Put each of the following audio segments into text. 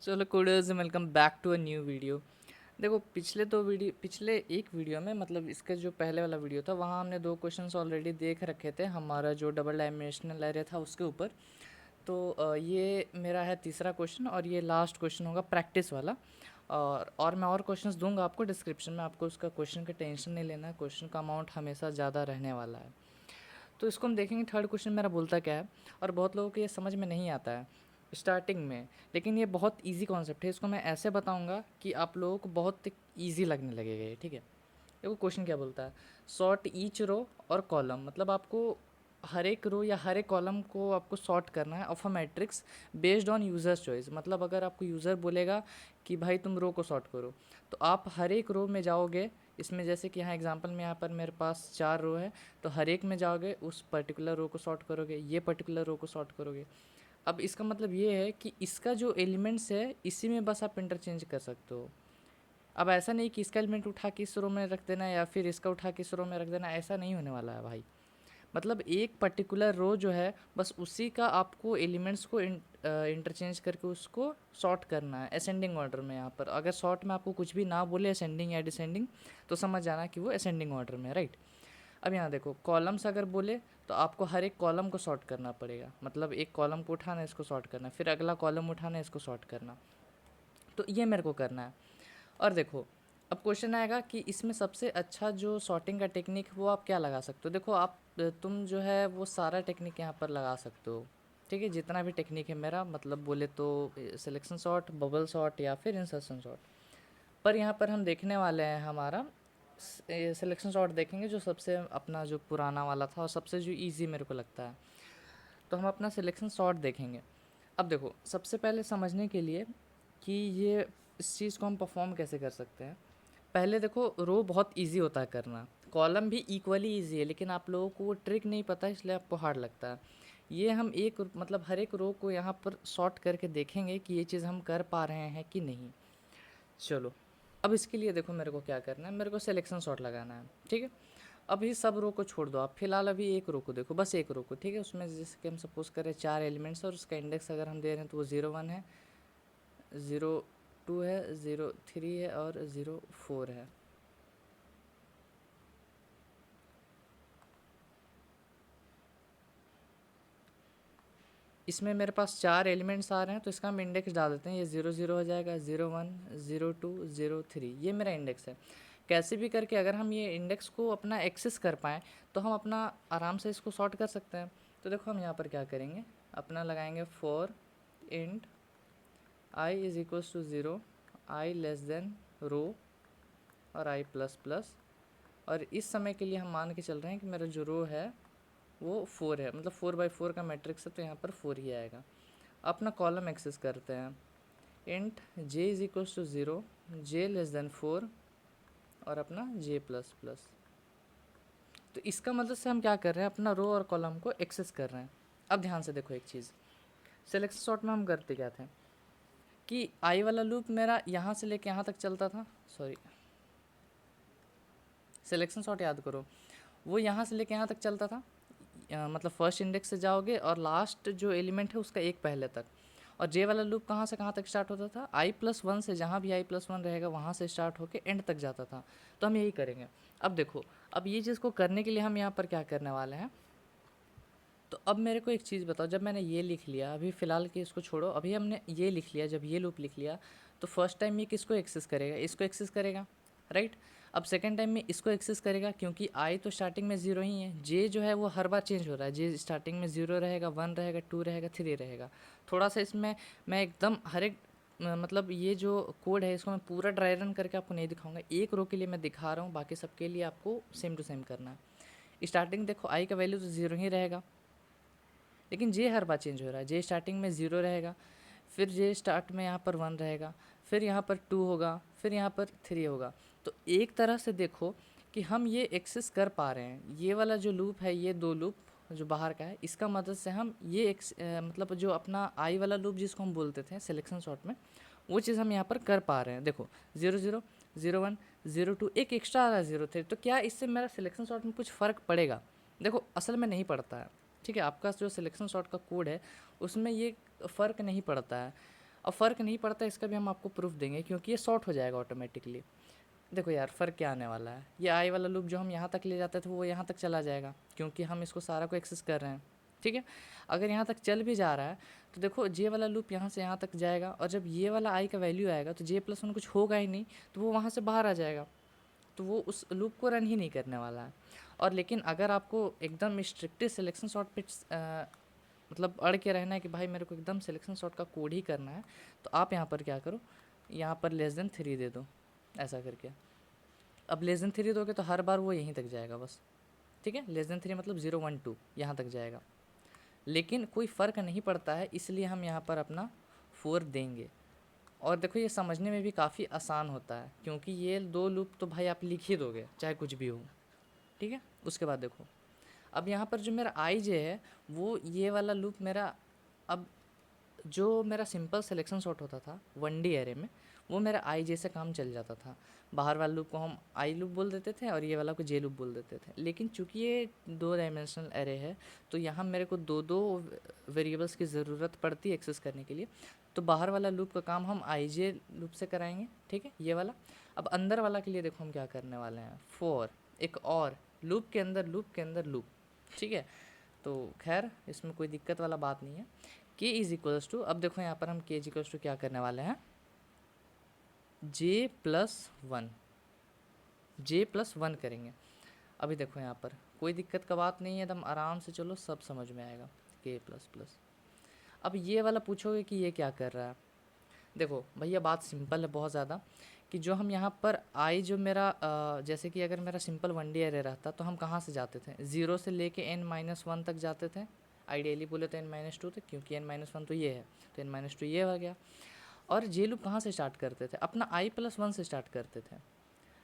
चलो coders, welcome back to a new video. देखो पिछले एक वीडियो में, मतलब इसका जो पहले वाला वीडियो था वहाँ हमने दो क्वेश्चंस ऑलरेडी देख रखे थे हमारा जो डबल डायमेंशनल एरे था उसके ऊपर। तो ये मेरा है तीसरा क्वेश्चन और ये लास्ट क्वेश्चन होगा प्रैक्टिस वाला। और मैं और क्वेश्चंस दूंगा आपको डिस्क्रिप्शन में, आपको उसका क्वेश्चन का टेंशन नहीं लेना है, क्वेश्चन का अमाउंट हमेशा ज़्यादा रहने वाला है। तो इसको हम देखेंगे थर्ड क्वेश्चन मेरा बोलता क्या है। और बहुत लोगों को ये समझ में नहीं आता है स्टार्टिंग में, लेकिन ये बहुत इजी कॉन्सेप्ट है। इसको मैं ऐसे बताऊंगा कि आप लोगों को बहुत इजी लगने लगेगा ये, ठीक है। देखो क्वेश्चन क्या बोलता है, सॉर्ट ईच रो और कॉलम, मतलब आपको हर एक रो या हर एक कॉलम को आपको सॉर्ट करना है of a matrix based on users choice. मतलब अगर आपको यूज़र बोलेगा कि भाई तुम रो को सॉर्ट करो, तो आप हर एक रो में जाओगे। इसमें जैसे कि यहाँ एग्जांपल में यहाँ पर मेरे पास 4 रो है, तो हर एक में जाओगे, उस पर्टिकुलर रो को सॉर्ट करोगे, ये पर्टिकुलर रो को सॉर्ट करोगे। अब इसका मतलब ये है कि इसका जो एलिमेंट्स है इसी में बस आप इंटरचेंज कर सकते हो। अब ऐसा नहीं कि इसका एलिमेंट उठा के इस रो में रख देना या फिर इसका उठा के इस रो में रख देना, ऐसा नहीं होने वाला है भाई। मतलब एक पर्टिकुलर रो जो है बस उसी का आपको एलिमेंट्स को इंटरचेंज करके उसको सॉर्ट करना है असेंडिंग ऑर्डर में। यहाँ पर अगर सॉर्ट में आपको कुछ भी ना बोले असेंडिंग या डिसेंडिंग, तो समझ जाना कि वो असेंडिंग ऑर्डर में है, राइट। अब यहाँ देखो कॉलम्स अगर बोले तो आपको हर एक कॉलम को सॉर्ट करना पड़ेगा। मतलब एक कॉलम को उठाना है, इसको सॉर्ट करना, फिर अगला कॉलम उठाना है, इसको सॉर्ट करना। तो ये मेरे को करना है। और देखो अब क्वेश्चन आएगा कि इसमें सबसे अच्छा जो सॉर्टिंग का टेक्निक वो आप क्या लगा सकते हो। देखो आप तुम जो है वो सारा टेक्निक यहाँ पर लगा सकते हो, ठीक है। जितना भी टेक्निक है मेरा, मतलब बोले तो सिलेक्शन सॉर्ट, बबल सॉर्ट या फिर इंसर्शन सॉर्ट। पर यहाँ पर हम देखने वाले हैं हमारा सिलेक्शन सॉर्ट देखेंगे, जो सबसे अपना जो पुराना वाला था और सबसे जो इजी मेरे को लगता है। तो हम अपना सिलेक्शन सॉर्ट देखेंगे। अब देखो सबसे पहले समझने के लिए कि ये इस चीज़ को हम परफॉर्म कैसे कर सकते हैं, पहले देखो रो बहुत इजी होता है करना, कॉलम भी इक्वली इजी है, लेकिन आप लोगों को वो ट्रिक नहीं पता इसलिए आपको हार्ड लगता है। ये हम एक मतलब हर एक रो को यहाँ पर सॉर्ट करके देखेंगे कि ये चीज़ हम कर पा रहे हैं कि नहीं। चलो अब इसके लिए देखो मेरे को क्या करना है, मेरे को सिलेक्शन सॉर्ट लगाना है, ठीक है। अभी सब रो को छोड़ दो आप, फिलहाल अभी एक रो को देखो, बस एक रो को, ठीक है। उसमें जैसे कि हम सपोज करें 4 एलिमेंट्स और उसका इंडेक्स अगर हम दे रहे हैं तो वो 0 1 है, 0 2 है, 0 3 है और 0 4 है। इसमें मेरे पास 4 एलिमेंट्स आ रहे हैं, तो इसका हम इंडेक्स डाल देते हैं। ये 0 0 हो जाएगा, 0 1 0 2 0 3, ये मेरा इंडेक्स है। कैसे भी करके अगर हम ये इंडेक्स को अपना एक्सेस कर पाएँ तो हम अपना आराम से इसको सॉर्ट कर सकते हैं। तो देखो हम यहाँ पर क्या करेंगे, अपना लगाएंगे for int i is equals to 0, i less than row और आई प्लस प्लस। और इस समय के लिए हम मान के चल रहे हैं कि मेरा जो रो है वो 4 है, मतलब 4 by 4 का मैट्रिक्स है, तो यहाँ पर 4 ही आएगा। अपना कॉलम एक्सेस करते हैं, int j is equals to 0, j less than 4 और अपना जे प्लस प्लस। तो इसका मतलब से हम क्या कर रहे हैं, अपना रो और कॉलम को एक्सेस कर रहे हैं। अब ध्यान से देखो एक चीज़, सिलेक्शन सॉर्ट में हम करते क्या थे कि आई वाला लूप मेरा यहाँ से लेके यहाँ तक चलता था, सॉरी सिलेक्शन सॉर्ट याद करो, वो यहाँ से लेके यहाँ तक चलता था। मतलब फर्स्ट इंडेक्स से जाओगे और लास्ट जो एलिमेंट है उसका एक पहले तक। और जे वाला लूप कहाँ से कहाँ तक स्टार्ट होता था, i+1 से, जहाँ भी i+1 रहेगा वहाँ से स्टार्ट होके एंड तक जाता था। तो हम यही करेंगे। अब देखो, अब ये चीज़ को करने के लिए हम यहाँ पर क्या करने वाले हैं, तो अब मेरे को एक चीज़ बताओ, जब मैंने ये लिख लिया, अभी फ़िलहाल कि इसको छोड़ो, अभी हमने ये लिख लिया, जब ये लूप लिख लिया तो फर्स्ट टाइम ये किसको एक्सेस करेगा, इसको एक्सेस करेगा, राइट। अब सेकंड टाइम में इसको एक्सेस करेगा, क्योंकि आई तो स्टार्टिंग में 0 ही है, जे जो है वो हर बार चेंज हो रहा है। जे स्टार्टिंग में 0 रहेगा, 1 रहेगा, 2 रहेगा, 3 रहेगा। थोड़ा सा इसमें मैं एकदम हर एक मतलब ये जो कोड है इसको मैं पूरा ड्राई रन करके आपको नहीं दिखाऊंगा, एक रो के लिए मैं दिखा रहा हूँ, बाकी सबके लिए आपको सेम टू सेम करना है। स्टार्टिंग देखो आई का वैल्यू तो 0 ही रहेगा, लेकिन जे हर बार चेंज हो रहा है। जे स्टार्टिंग में 0 रहेगा, फिर जे स्टार्ट में यहाँ पर 1 रहेगा, फिर यहाँ पर 2 होगा, फिर यहाँ पर 3 होगा। तो एक तरह से देखो कि हम ये एक्सेस कर पा रहे हैं, ये वाला जो लूप है, ये दो लूप जो बाहर का है, इसका मदद से हम ये मतलब जो अपना आई वाला लूप जिसको हम बोलते थे सिलेक्शन शॉट में, वो चीज़ हम यहाँ पर कर पा रहे हैं। देखो 0 0 0 1 0 2, एक एक्स्ट्रा आ रहा है 0 3, तो क्या इससे मेरा सिलेक्शन शॉट में कुछ फ़र्क पड़ेगा? देखो असल में नहीं पड़ता है, ठीक है। आपका जो सिलेक्शन शॉट का कोड है उसमें ये फ़र्क नहीं पड़ता है। अब फ़र्क नहीं पड़ता, इसका भी हम आपको प्रूफ देंगे क्योंकि ये सॉर्ट हो जाएगा ऑटोमेटिकली। देखो यार फ़र्क क्या आने वाला है, ये आई वाला लूप जो हम यहाँ तक ले जाते थे वो यहाँ तक चला जाएगा क्योंकि हम इसको सारा को एक्सेस कर रहे हैं, ठीक है। अगर यहाँ तक चल भी जा रहा है तो देखो जे वाला लूप यहाँ से यहाँ तक जाएगा, और जब ये वाला आई का वैल्यू आएगा तो जे प्लस वन कुछ होगा ही नहीं, तो वो वहाँ से बाहर आ जाएगा, तो वो उस लूप को रन ही नहीं करने वाला है। और लेकिन अगर आपको एकदम स्ट्रिक्टली सिलेक्शन सॉर्ट पे मतलब अड़ के रहना है कि भाई मेरे को एकदम सिलेक्शन सॉर्ट का कोड ही करना है, तो आप यहाँ पर क्या करो, यहाँ पर लेस देन 3 दे दो, ऐसा करके। अब लेस देन 3 दोगे तो हर बार वो यहीं तक जाएगा बस, ठीक है। लेस देन 3 मतलब 0 1 2 यहाँ तक जाएगा, लेकिन कोई फ़र्क नहीं पड़ता है, इसलिए हम यहाँ पर अपना 4 देंगे। और देखो ये समझने में भी काफ़ी आसान होता है क्योंकि ये दो लूप तो भाई आप लिख ही दोगे चाहे कुछ भी हो, ठीक है। उसके बाद देखो अब यहाँ पर जो मेरा आई जे है वो ये वाला लूप मेरा, अब जो मेरा सिंपल सिलेक्शन सॉर्ट होता था 1D एरे में, वो मेरा आई जे से काम चल जाता था। बाहर वाले लूप को हम आई लूप बोल देते थे और ये वाला को जे लूप बोल देते थे, लेकिन चूंकि ये 2 डायमेंशनल एरे है तो यहाँ मेरे को दो दो वेरिएबल्स की ज़रूरत पड़ती है एक्सेस करने के लिए, तो बाहर वाला लूप का काम हम आई जे लूप से कराएंगे, ठीक है, ये वाला। अब अंदर वाला के लिए देखो हम क्या करने वाले हैं, फॉर एक और लूप के अंदर लूप के अंदर लूप, ठीक है। तो खैर इसमें कोई दिक्कत वाला बात नहीं है। के इज इक्वल्स टू, अब देखो यहाँ पर हम के इज इक्वल्स टू क्या करने वाले हैं, जे प्लस वन, जे प्लस वन करेंगे। अभी देखो यहाँ पर कोई दिक्कत का बात नहीं है, एकदम आराम से चलो सब समझ में आएगा, के प्लस प्लस। अब ये वाला पूछोगे कि ये क्या कर रहा है, देखो भैया बात सिंपल है बहुत ज़्यादा, कि जो हम यहाँ पर आई जो मेरा जैसे कि अगर मेरा सिंपल 1D एरे रहता तो हम कहाँ से जाते थे, 0 से लेके n-1 तक जाते थे, आइडियली बोले तो n-2 तक, क्योंकि n-1 तो ये है तो n-2 ये हो गया। और जे लूप कहाँ से स्टार्ट करते थे, अपना i+1 से स्टार्ट करते थे।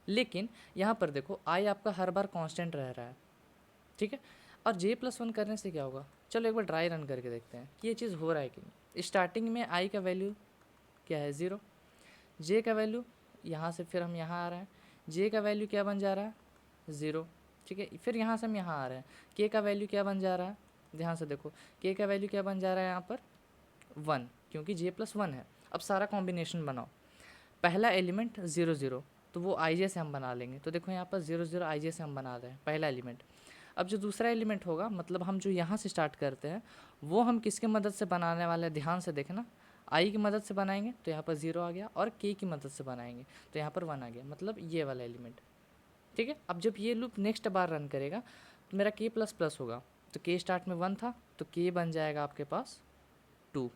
लेकिन यहाँ पर देखो आई आपका हर बार कांस्टेंट रह रहा है, ठीक है। और j+1 करने से क्या होगा, चलो एक बार ड्राई रन करके देखते हैं कि ये चीज़ हो रहा है कि नहीं। स्टार्टिंग में आई का वैल्यू क्या है 0, जे का वैल्यू यहाँ से फिर हम यहाँ आ रहे हैं, जे का वैल्यू क्या बन जा रहा है 0, ठीक है। फिर यहाँ से हम यहाँ आ रहे हैं, के का वैल्यू क्या बन जा रहा है, ध्यान से देखो के का वैल्यू क्या बन जा रहा है यहाँ पर 1, क्योंकि j+1 है। अब सारा कॉम्बिनेशन बनाओ, पहला एलिमेंट 0 0, तो वो आई जे से हम बना लेंगे, तो देखो यहाँ पर 0 0 आई जे से हम बना रहे हैं पहला एलिमेंट। अब जो दूसरा एलिमेंट होगा, मतलब हम जो यहाँ से स्टार्ट करते हैं वो हम किसके मदद से बनाने वाले हैं, ध्यान से देखना, आई की मदद से बनाएंगे तो यहाँ पर 0 आ गया, और के की मदद से बनाएंगे तो यहाँ पर 1 आ गया, मतलब ये वाला एलिमेंट, ठीक है। अब जब ये लूप नेक्स्ट बार रन करेगा तो मेरा के प्लस प्लस होगा, तो के स्टार्ट में 1 था तो के बन जाएगा आपके पास 2।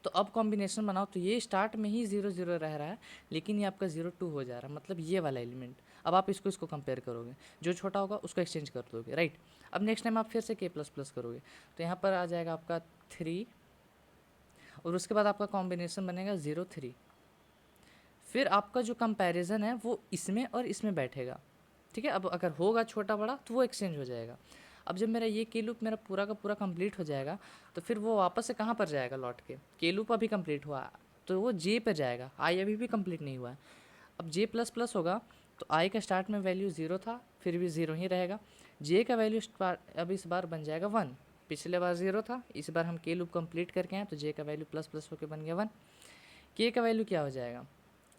तो अब कॉम्बिनेशन बनाओ तो ये स्टार्ट में ही 0 0 रह रहा है, लेकिन ये आपका 0 2 हो जा रहा है, मतलब ये वाला एलिमेंट। अब आप इसको कंपेयर करोगे, जो छोटा होगा उसको एक्सचेंज कर दोगे, राइट। अब नेक्स्ट टाइम आप फिर से के प्लस प्लस करोगे तो यहाँ पर आ जाएगा आपका 3, और उसके बाद आपका कॉम्बिनेशन बनेगा 0 3। फिर आपका जो कंपैरिजन है वो इसमें और इसमें बैठेगा, ठीक है। अब अगर होगा छोटा बड़ा तो वो एक्सचेंज हो जाएगा। अब जब मेरा ये के लूप मेरा पूरा का पूरा कंप्लीट हो जाएगा तो फिर वो वापस से कहाँ पर जाएगा लौट के लूप अभी कंप्लीट हुआ तो वो जे पे जाएगा, आई अभी भी कंप्लीट नहीं हुआ है। अब जे प्लस प्लस होगा तो आई का स्टार्ट में वैल्यू 0 था, फिर भी 0 ही रहेगा। जे का वैल्यू अब इस बार बन जाएगा 1, पिछले बार 0 था, इस बार हम के लूप कंप्लीट करके आए तो जे का वैल्यू प्लस प्लस होकर बन गया 1। के का वैल्यू क्या हो जाएगा,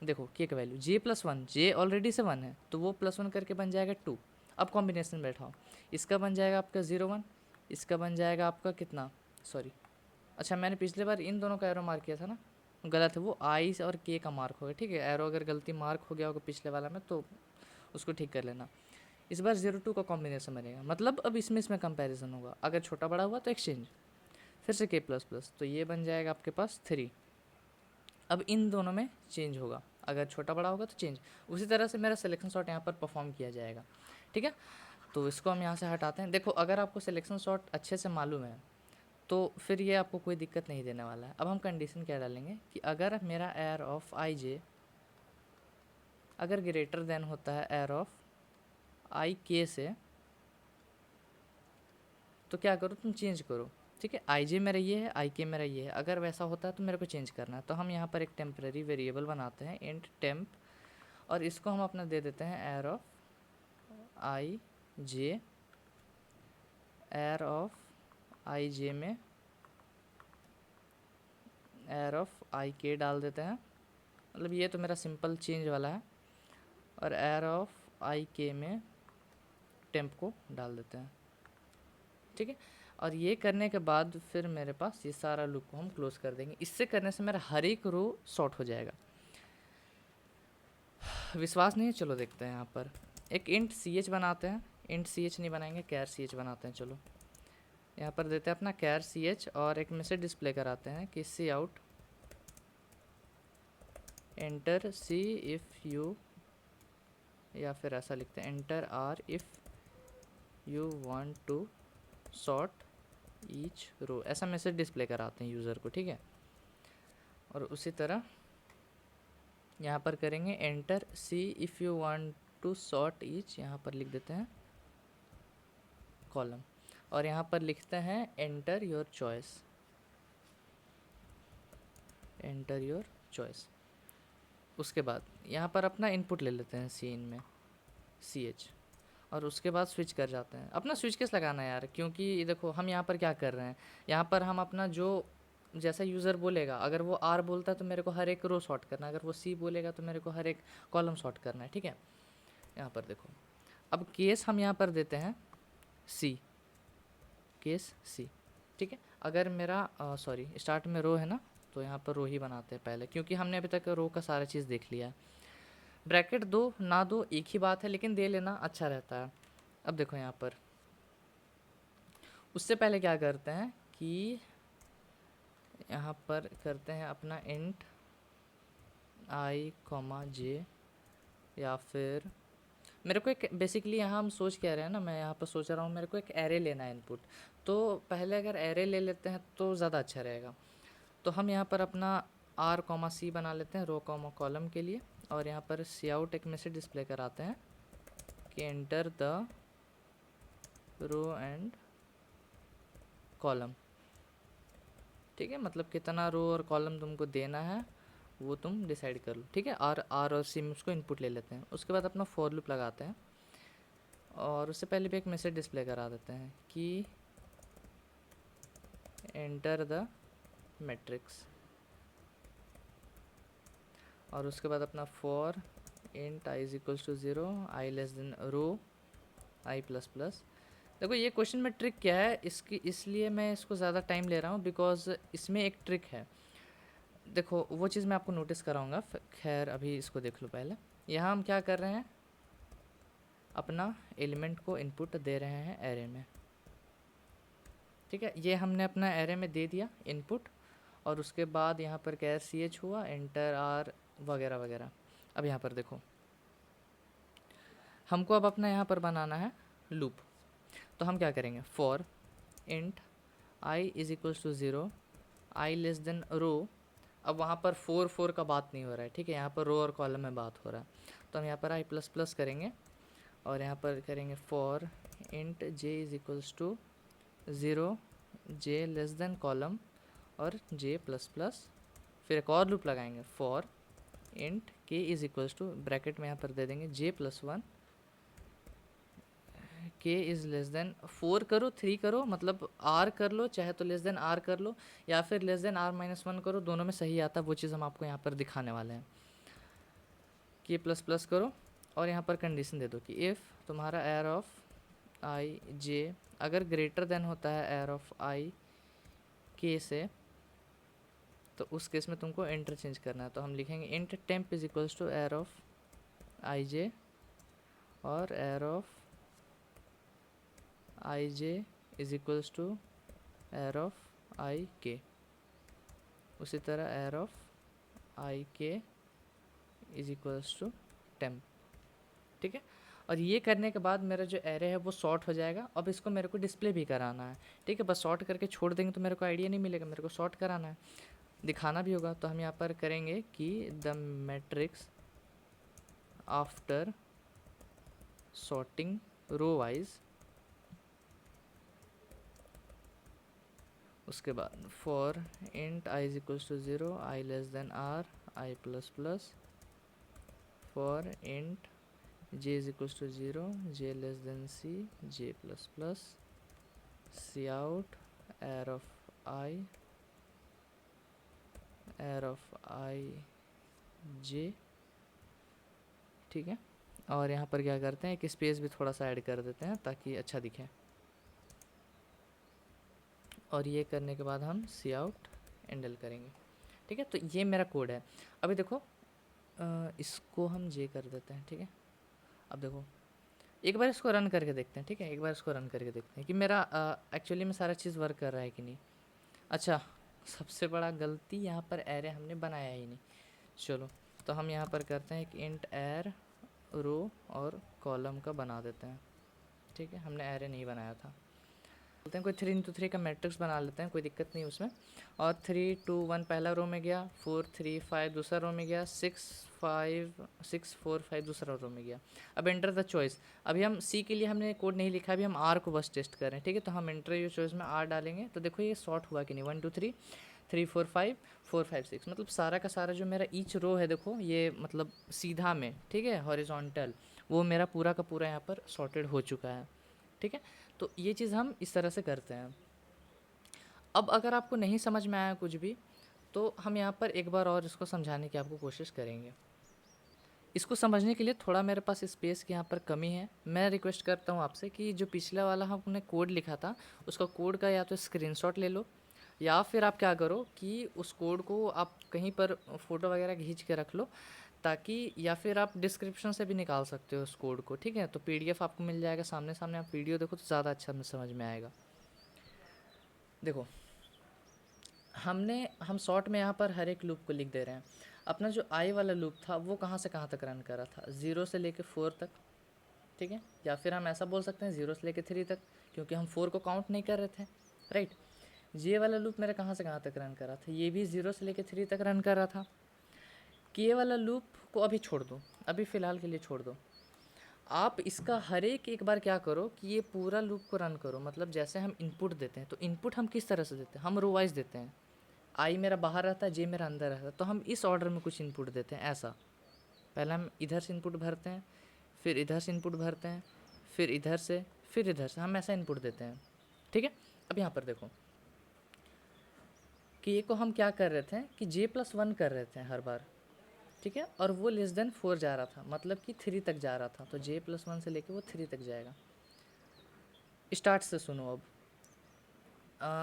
देखो के का वैल्यू j+1, जे ऑलरेडी से 1 है तो वो +1 करके बन जाएगा 2। अब कॉम्बिनेशन बैठाओ, इसका बन जाएगा आपका 0 1, इसका बन जाएगा आपका कितना, सॉरी अच्छा मैंने पिछले बार इन दोनों का एरो मार्क किया था ना, गलत है, वो आई और के का मार्क हो गया, ठीक है। एरो अगर गलती मार्क हो गया होगा पिछले वाला में तो उसको ठीक कर लेना। इस बार 0 2 का कॉम्बिनेशन बनेगा, मतलब अब इसमें कंपैरिजन होगा, अगर छोटा बड़ा हुआ तो एक्सचेंज, फिर से के प्लस प्लस, तो ये बन जाएगा आपके पास 3। अब इन दोनों में चेंज होगा, अगर छोटा बड़ा होगा तो चेंज। उसी तरह से मेरा सिलेक्शन शॉट यहाँ पर परफॉर्म किया जाएगा, ठीक है। तो इसको हम यहाँ से हटाते हैं। देखो अगर आपको सिलेक्शन शॉट अच्छे से मालूम है तो फिर ये आपको कोई दिक्कत नहीं देने वाला है। अब हम कंडीशन क्या डालेंगे कि अगर मेरा एयर ऑफ आई जे अगर ग्रेटर देन होता है एयर ऑफ आई के से, तो क्या करो तुम चेंज करो, ठीक है। आई जे मेरा ये है, आई के मेरा ये है, अगर वैसा होता है तो मेरे को चेंज करना है। तो हम यहाँ पर एक टेम्परेरी वेरिएबल बनाते हैं इंट टेम्प, और इसको हम अपना दे देते हैं arr of i j, arr of i j में एर ऑफ आई के डाल देते हैं, मतलब ये तो मेरा सिंपल चेंज वाला है, और एर ऑफ आई के में टेम्प को डाल देते हैं, ठीक है। और ये करने के बाद फिर मेरे पास ये सारा लूप को हम क्लोज कर देंगे। इससे करने से मेरा हर एक रो सॉर्ट हो जाएगा। विश्वास नहीं है, चलो देखते हैं। यहाँ पर एक इंट सी एच बनाते हैं, इंट सी एच नहीं बनाएंगे, कैर सी एच बनाते हैं। चलो यहाँ पर देते हैं अपना कैर सी एच, और एक मैसेज डिस्प्ले कराते हैं कि cout enter C if you, या फिर ऐसा लिखते हैं enter R if you want to sort each row, ऐसा मैसेज डिस्प्ले कराते हैं यूज़र को, ठीक है। और उसी तरह यहाँ पर करेंगे enter C if you want to sort each, यहाँ पर लिख देते हैं कॉलम, और यहाँ पर लिखते हैं enter your choice, enter your choice. उसके बाद यहाँ पर अपना इनपुट ले लेते हैं सी इन में सी एच, और उसके बाद स्विच कर जाते हैं। अपना स्विच केस लगाना है यार, क्योंकि देखो हम यहाँ पर क्या कर रहे हैं, यहाँ पर हम अपना जो जैसा यूज़र बोलेगा, अगर वो आर बोलता है तो मेरे को हर एक रो सॉर्ट करना है, अगर वो सी बोलेगा तो मेरे को हर एक कॉलम सॉर्ट करना है, ठीक है। यहाँ पर देखो, अब केस हम यहाँ पर देते हैं सी, केस सी, ठीक है। अगर मेरा सॉरी स्टार्ट में रो है ना, तो यहाँ पर रो ही बनाते हैं पहले, क्योंकि हमने अभी तक रो का सारा चीज़ देख लिया है। ब्रैकेट दो ना दो एक ही बात है, लेकिन दे लेना अच्छा रहता है। अब देखो यहाँ पर उससे पहले क्या करते हैं कि यहाँ पर करते हैं अपना इंट आई कॉमा जे, या फिर मेरे को एक बेसिकली यहाँ हम सोच क्या रहे हैं ना, मैं यहाँ पर सोच रहा हूँ मेरे को एक एरे लेना है इनपुट, तो पहले अगर एरे ले लेते हैं तो ज़्यादा अच्छा रहेगा। तो हम यहाँ पर अपना आर कॉमा सी बना लेते हैं रो कॉमा कॉलम के लिए, और यहाँ पर सी आउट एक मैसेज डिस्प्ले कराते हैं कि enter the row and column, ठीक है। मतलब कितना रो और कॉलम तुमको देना है वो तुम डिसाइड कर लो, ठीक है। और सी में उसको इनपुट ले लेते हैं। उसके बाद अपना फॉर लूप लगाते हैं, और उससे पहले भी एक मैसेज डिस्प्ले करा देते हैं कि एंटर द मैट्रिक्स, और उसके बाद अपना for int i is equals to 0, i less than row i plus plus. देखो ये क्वेश्चन में ट्रिक क्या है इसकी, इसलिए मैं इसको ज़्यादा टाइम ले रहा हूँ, बिकॉज इसमें एक ट्रिक है। देखो वो चीज़ मैं आपको नोटिस कराऊंगा, खैर अभी इसको देख लो पहले। यहाँ हम क्या कर रहे हैं, अपना एलिमेंट को इनपुट दे रहे हैं एरे में, ठीक है। ये हमने अपना एरे में दे दिया इनपुट, और उसके बाद यहाँ पर कैर सी एच हुआ, एंटर आर वगैरह वगैरह। अब यहाँ पर देखो हमको अब अपना यहाँ पर बनाना है लूप, तो हम क्या करेंगे, for int i is equals to 0, i less than row. अब वहाँ पर फोर का बात नहीं हो रहा है, ठीक है, यहाँ पर रो और कॉलम में बात हो रहा है। तो हम यहाँ पर आई प्लस प्लस करेंगे, और यहाँ पर करेंगे for int j is equals to 0, j less than column और जे प्लस प्लस। फिर एक और लूप लगाएंगे, for int k is equals to, bracket में यहाँ पर दे देंगे जे प्लस 1, के इज़ लेस देन 4 करो 3 करो, मतलब आर कर लो, चाहे तो लेस देन आर कर लो, या फिर लेस देन आर माइनस 1 करो, दोनों में सही आता है। वो चीज़ हम आपको यहाँ पर दिखाने वाले हैं कि प्लस प्लस करो, और यहाँ पर कंडीशन दे दो कि इफ़ तुम्हारा एर ऑफ आई जे अगर ग्रेटर देन होता है एर ऑफ आई के से, तो उस केस में तुमको इंटरचेंज करना है। तो हम लिखेंगे int temp is equals to arr of i j और arr of i j is equals to arr of i k, उसी तरह एर ऑफ आई के इज इक्वल्स टू टेम्प, ठीक है। और ये करने के बाद मेरा जो एरे है वो सॉर्ट हो जाएगा। अब इसको मेरे को डिस्प्ले भी कराना है, ठीक है। बस सॉर्ट करके छोड़ देंगे तो मेरे को आइडिया नहीं मिलेगा, मेरे को सॉर्ट कराना है, दिखाना भी होगा। तो हम यहाँ पर करेंगे कि the matrix after sorting row wise, उसके बाद for int i is equals to 0, i less than are i plus plus, for int j is equals to 0, j less than c, j plus plus, cout arr of i arr of i जे, ठीक है। और यहाँ पर क्या करते हैं, एक space भी थोड़ा सा ऐड कर देते हैं ताकि अच्छा दिखे। और ये करने के बाद हम सी आउट एंडल करेंगे, ठीक है। तो ये मेरा कोड है। अभी देखो इसको हम जे कर देते हैं, ठीक है। अब देखो एक बार इसको रन करके देखते हैं, ठीक है। एक बार इसको रन करके देखते हैं कि मेरा एक्चुअली में सारा चीज़ वर्क कर रहा है कि नहीं। अच्छा, सबसे बड़ा गलती यहाँ पर एरे हमने बनाया ही नहीं। चलो तो हम यहाँ पर करते हैं एक इंट एर रो और कॉलम का बना देते हैं, ठीक है। हमने एरे नहीं बनाया था। बोलते हैं कोई 3x3 का मैट्रिक्स बना लेते हैं, कोई दिक्कत नहीं उसमें। और 3 2 1 पहला रो में गया, 4 3 5 दूसरा रो में गया, 6 5 4 5 दूसरा रो में गया। अब एंटर द चॉइस। अभी हम सी के लिए हमने कोड नहीं लिखा, अभी हम आर को बस टेस्ट कर रहे हैं, ठीक है। तो हम एंटर योर चॉइस में आर डालेंगे तो देखो ये सॉर्ट हुआ कि नहीं। 1 2 3 3 4 5 4 5 6, मतलब सारा का सारा जो मेरा ईच रो है देखो ये मतलब सीधा में, ठीक है, हॉरिजॉन्टल, वो मेरा पूरा का पूरा यहाँ पर सॉर्टेड हो चुका है, ठीक है। तो ये चीज़ हम इस तरह से करते हैं। अब अगर आपको नहीं समझ में आया कुछ भी तो हम यहाँ पर एक बार और इसको समझाने की आपको कोशिश करेंगे। इसको समझने के लिए थोड़ा मेरे पास स्पेस की यहाँ पर कमी है। मैं रिक्वेस्ट करता हूँ आपसे कि जो पिछला वाला हमने कोड लिखा था उसका कोड का या तो स्क्रीनशॉट ले लो, या फिर आप क्या करो कि उस कोड को आप कहीं पर फ़ोटो वगैरह खींच के रख लो, ताकि, या फिर आप डिस्क्रिप्शन से भी निकाल सकते हो उस कोड को, ठीक है। तो पीडीएफ आपको मिल जाएगा, सामने सामने आप वीडियो देखो तो ज़्यादा अच्छा समझ में आएगा। देखो हम शॉर्ट में यहाँ पर हर एक लूप को लिख दे रहे हैं। अपना जो आई वाला लूप था वो कहाँ से कहाँ तक रन कर रहा था, 0 से लेके 4 तक, ठीक है। या फिर हम ऐसा बोल सकते हैं 0 से लेके 3 तक, क्योंकि हम 4 को काउंट नहीं कर रहे थे, राइट। ये वाला लूप मेरा कहाँ से कहाँ तक रन कर रहा था, ये भी 0 से लेके 3 तक रन कर रहा था। कि ये वाला लूप को अभी छोड़ दो, अभी फ़िलहाल के लिए छोड़ दो। आप इसका हर एक बार क्या करो कि ये पूरा लूप को रन करो। मतलब जैसे हम इनपुट देते हैं तो इनपुट हम किस तरह से देते हैं, हम रो वाइज देते हैं। आई मेरा बाहर रहता है, जे मेरा अंदर रहता है, तो हम इस ऑर्डर में कुछ इनपुट देते हैं ऐसा। पहले हम इधर से इनपुट भरते हैं, फिर इधर से इनपुट भरते हैं, फिर इधर से, फिर इधर से, हम ऐसा इनपुट देते हैं, ठीक है। अब यहाँ पर देखो कि ये को हम क्या कर रहे थे कि j+1 कर रहे थे हर बार, ठीक है। और वो लेस देन 4 जा रहा था, मतलब कि 3 तक जा रहा था, तो j+1 से लेके वो 3 तक जाएगा। स्टार्ट से सुनो अब।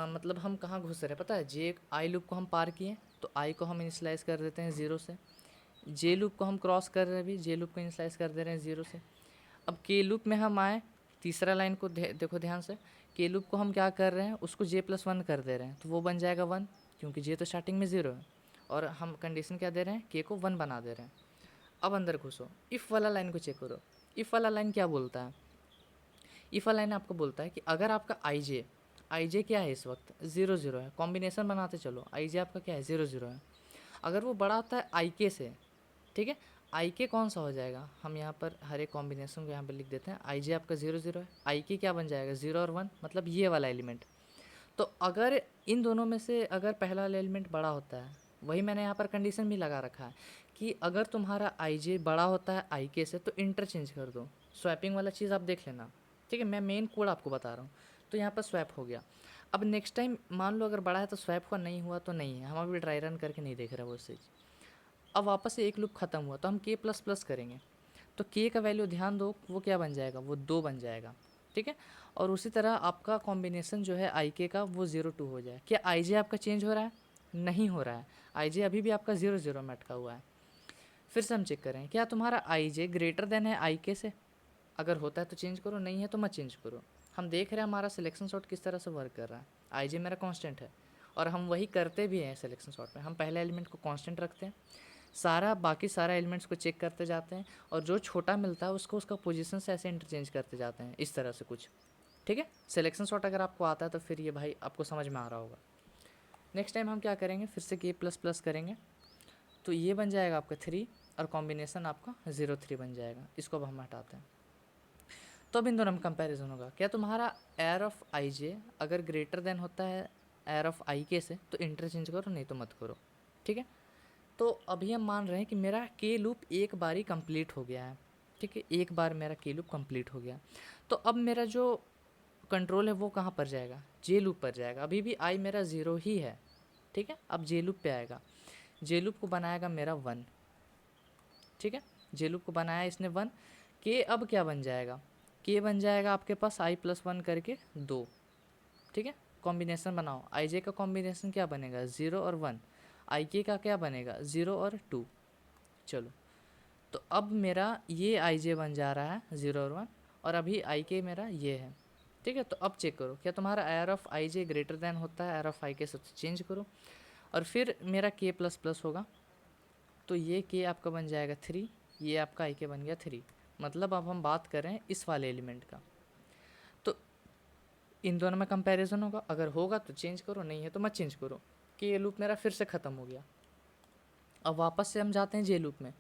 मतलब हम कहाँ घुस रहे हैं पता है, जे आई लूप को हम पार किए तो आई को हम इनिशलाइज कर देते हैं 0 से। जे लूप को हम क्रॉस कर रहे हैं, अभी जे लूप को इनिशलाइज कर दे रहे हैं 0 से। अब के लूप में हम आए, तीसरा लाइन को देखो ध्यान से। के लूप को हम क्या कर रहे हैं, उसको j+1 कर दे रहे हैं, तो वो बन जाएगा 1, क्योंकि जे तो स्टार्टिंग में 0 है। और हम कंडीशन क्या दे रहे हैं, के को 1 बना दे रहे हैं। अब अंदर घुसो, इफ़ वाला लाइन को चेक करो। इफ़ वाला लाइन क्या बोलता है, इफ़ वाला लाइन आपको बोलता है कि अगर आपका आई जे क्या है इस वक्त 0 0 है, कॉम्बिनेशन बनाते चलो, आई जे आपका क्या है 0 0 है। अगर वो बड़ा होता है आई के से, ठीक है, आई के कौन सा हो जाएगा, हम यहाँ पर हर एक कॉम्बिनेशन को यहाँ पर लिख देते हैं। आई जे आपका 0 0 है, आई के क्या बन जाएगा 0 और 1, मतलब ये वाला एलिमेंट। तो अगर इन दोनों में से अगर पहला वाला एलिमेंट बड़ा होता है, वही मैंने यहाँ पर कंडीशन भी लगा रखा है कि अगर तुम्हारा आई जे बड़ा होता है आई के से तो इंटरचेंज कर दो। स्वैपिंग वाला चीज़ आप देख लेना, ठीक है। मैं मेन कोड आपको बता रहा हूँ। तो यहाँ पर स्वैप हो गया। अब नेक्स्ट टाइम मान लो अगर बड़ा है तो स्वैप हुआ, नहीं हुआ तो नहीं है, हम अभी ट्राई रन करके नहीं देख रहे वो चीज़। अब वापस से एक लूप ख़त्म हुआ तो हम k++ करेंगे, तो k का वैल्यू ध्यान दो वो क्या बन जाएगा, वो 2 बन जाएगा, ठीक है। और उसी तरह आपका कॉम्बिनेशन जो है आई के का वो 0 2 हो जाए। क्या आई जे आपका चेंज हो रहा है, नहीं हो रहा है, आई जे अभी भी आपका 0 0 में अटका हुआ है। फिर से हम चेक करें क्या तुम्हारा आई जे ग्रेटर देन है आई के से, अगर होता है तो चेंज करो, नहीं है तो मत चेंज करो। हम देख रहे हैं हमारा सिलेक्शन सॉर्ट किस तरह से वर्क कर रहा है। आई जे मेरा कांस्टेंट है और हम वही करते भी हैं सिलेक्शन सॉर्ट में। हम पहले एलिमेंट को कांस्टेंट रखते हैं, बाकी सारा एलिमेंट्स को चेक करते जाते हैं, और जो छोटा मिलता है उसको उसका पोजीशन से ऐसे इंटरचेंज करते जाते हैं, इस तरह से कुछ, ठीक है। सिलेक्शन सॉर्ट अगर आपको आता है तो फिर ये भाई आपको समझ में आ रहा होगा। नेक्स्ट टाइम हम क्या करेंगे, फिर से k++ करेंगे, तो ये बन जाएगा आपका 3 और कॉम्बिनेशन आपका 0 3 बन जाएगा। इसको अब हम हटाते हैं, तो अब इन दोनों में कंपैरिजन होगा। क्या तुम्हारा एर ऑफ आई जे अगर ग्रेटर देन होता है एर ऑफ आई के से तो इंटरचेंज करो, नहीं तो मत करो, ठीक है। तो अभी हम मान रहे हैं कि मेरा के लूप एक बार ही कंप्लीट हो गया है, ठीक है, एक बार मेरा के लूप कंप्लीट हो गया। तो अब मेरा जो कंट्रोल है वो कहाँ पर जाएगा, जे लूप पर जाएगा। अभी भी आई मेरा 0 ही है, ठीक है। अब जे लूप पे आएगा। जे लूप को बनाएगा मेरा 1, ठीक है। जे लूप को बनाया इसने 1, के अब क्या बन जाएगा, के बन जाएगा आपके पास i+1 करके 2, ठीक है। कॉम्बिनेशन बनाओ, आई जे का कॉम्बिनेशन क्या बनेगा 0 और 1, आई के का क्या बनेगा 0 और 2। चलो तो अब मेरा ये आई जे बन जा रहा है 0 और 1, और अभी आई के मेरा ये है, ठीक है। तो अब चेक करो क्या तुम्हारा r of i j greater than होता है आर ऑफ आई के, सबसे चेंज करो और फिर मेरा के प्लस प्लस होगा, तो ये के आपका बन जाएगा 3, ये आपका आई के बन गया 3। मतलब अब हम बात कर रहे हैं इस वाले एलिमेंट का, तो इन दोनों में कंपैरिजन होगा, अगर होगा तो चेंज करो, नहीं है तो मत चेंज करो, कि ये लूप मेरा फिर से ख़त्म हो गया। अब वापस से हम जाते हैं जे लूप में,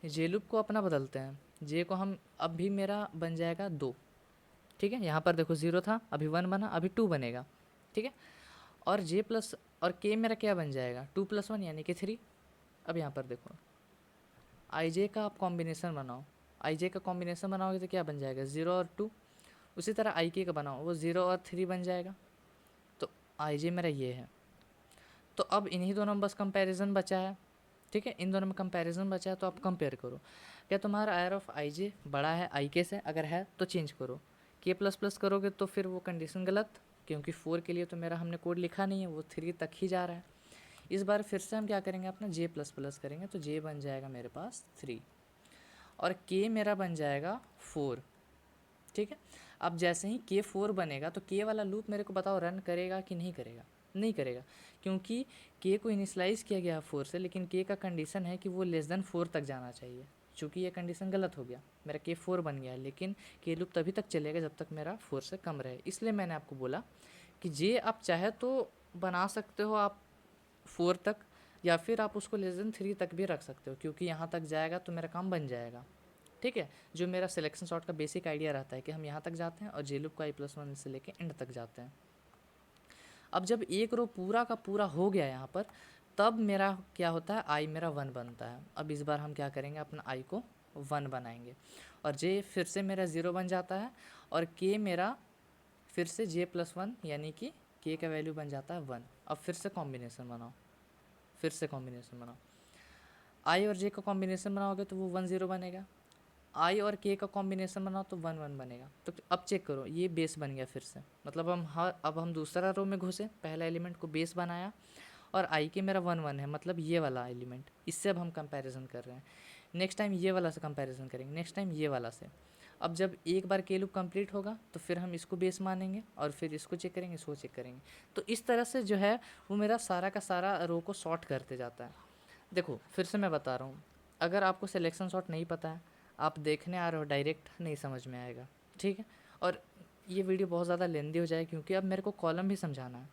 जे लूप को अपना बदलते हैं, जे को हम अब भी मेरा बन जाएगा 2, ठीक है। यहाँ पर देखो 0 था, अभी 1 बना, अभी 2 बनेगा, ठीक है। और जे प्लस और के मेरा क्या बन जाएगा 2+1 यानी कि 3। अब यहाँ पर देखो आई जे का आप कॉम्बिनेशन बनाओ, आई जे का कॉम्बिनेशन बनाओगे तो क्या बन जाएगा 0 और 2। उसी तरह आई के का बनाओ, वो 0 और 3 बन जाएगा। तो आई जे मेरा ये है। तो अब इन्हीं दोनों में बस कंपैरिजन बचा है, ठीक है। इन दोनों में कंपैरिजन बचा है, तो आप कंपेयर करो क्या तुम्हारा आर ऑफ आई जे बड़ा है आई के से, अगर है तो चेंज करो। के प्लस प्लस करोगे तो फिर वो कंडीशन गलत, क्योंकि 4 के लिए तो मेरा हमने कोड लिखा नहीं है, वो 3 तक ही जा रहा है। इस बार फिर से हम क्या करेंगे, अपना जे प्लस प्लस करेंगे, तो जे बन जाएगा मेरे पास 3 और के मेरा बन जाएगा 4, ठीक है। अब जैसे ही के 4 बनेगा तो के वाला लूप मेरे को बताओ रन करेगा कि नहीं करेगा, नहीं करेगा, क्योंकि के को इनिशलाइज़ किया गया 4 से, लेकिन के का कंडीशन है कि वो लेस देन 4 तक जाना चाहिए। चूँकि ये कंडीशन गलत हो गया, मेरा के 4 बन गया है, लेकिन के लूप तभी तक चलेगा जब तक मेरा 4 से कम रहे। इसलिए मैंने आपको बोला कि जे आप चाहे तो बना सकते हो आप 4 तक, या फिर आप उसको लेस देन 3 तक भी रख सकते हो, क्योंकि यहाँ तक जाएगा तो मेरा काम बन जाएगा, ठीक है। जो मेरा सिलेक्शन सॉर्ट का बेसिक आइडिया रहता है कि हम यहाँ तक जाते हैं और जे लूप का i+1 से लेके एंड तक जाते हैं। अब जब एक रो पूरा का पूरा हो गया यहाँ पर, तब मेरा क्या होता है आई मेरा 1 बनता है। अब इस बार हम क्या करेंगे, अपना आई को 1 बनाएंगे और जे फिर से मेरा 0 बन जाता है और के मेरा फिर से j+1 यानी कि के का वैल्यू बन जाता है 1। अब फिर से कॉम्बिनेशन बनाओ, फिर से कॉम्बिनेशन बनाओ, आई और जे का कॉम्बिनेशन बनाओगे तो वो 1 0 बनेगा, आई और के का कॉम्बिनेशन बनाओ तो 1 1 बनेगा। तो अब चेक करो ये बेस बन गया फिर से, मतलब अब हम दूसरा रो में घुसे, पहला एलिमेंट को बेस बनाया और आई के मेरा 1 1 है, मतलब ये वाला एलिमेंट, इससे अब हम कंपैरिजन कर रहे हैं। नेक्स्ट टाइम ये वाला से कंपैरिजन करेंगे, नेक्स्ट टाइम ये वाला से। अब जब एक बार के लूप कंप्लीट होगा तो फिर हम इसको बेस मानेंगे और फिर इसको चेक करेंगे, इसको चेक करेंगे। तो इस तरह से जो है वो मेरा सारा का सारा रो को सॉर्ट करते जाता है। देखो फिर से मैं बता रहा हूँ, अगर आपको सिलेक्शन सॉर्ट नहीं पता है, आप देखने आ रहे हो, डायरेक्ट नहीं समझ में आएगा, ठीक है। और ये वीडियो बहुत ज़्यादा लेंदी हो जाए, क्योंकि अब मेरे को कॉलम भी समझाना है,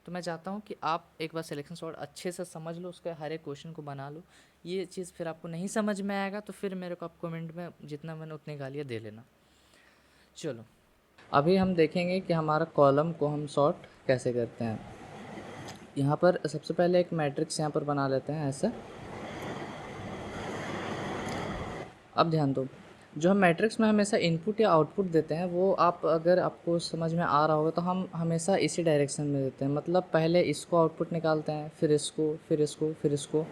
तो मैं चाहता हूँ कि आप एक बार सिलेक्शन सॉर्ट अच्छे से समझ लो, उसके हर एक क्वेश्चन को बना लो। ये चीज़ फिर आपको नहीं समझ में आएगा तो फिर मेरे को आप कमेंट में जितना मैंने उतनी गालियाँ दे लेना। चलो अभी हम देखेंगे कि हमारा कॉलम को हम सॉर्ट कैसे करते हैं। यहाँ पर सबसे पहले एक मैट्रिक्स यहाँ पर बना लेते हैं ऐसे। अब ध्यान दो, जो हम मैट्रिक्स में हमेशा इनपुट या आउटपुट देते हैं वो आप अगर आपको समझ में आ रहा होगा तो हम हमेशा इसी डायरेक्शन में देते हैं, मतलब पहले इसको आउटपुट निकालते हैं, फिर इसको, फिर इसको, फिर इसको,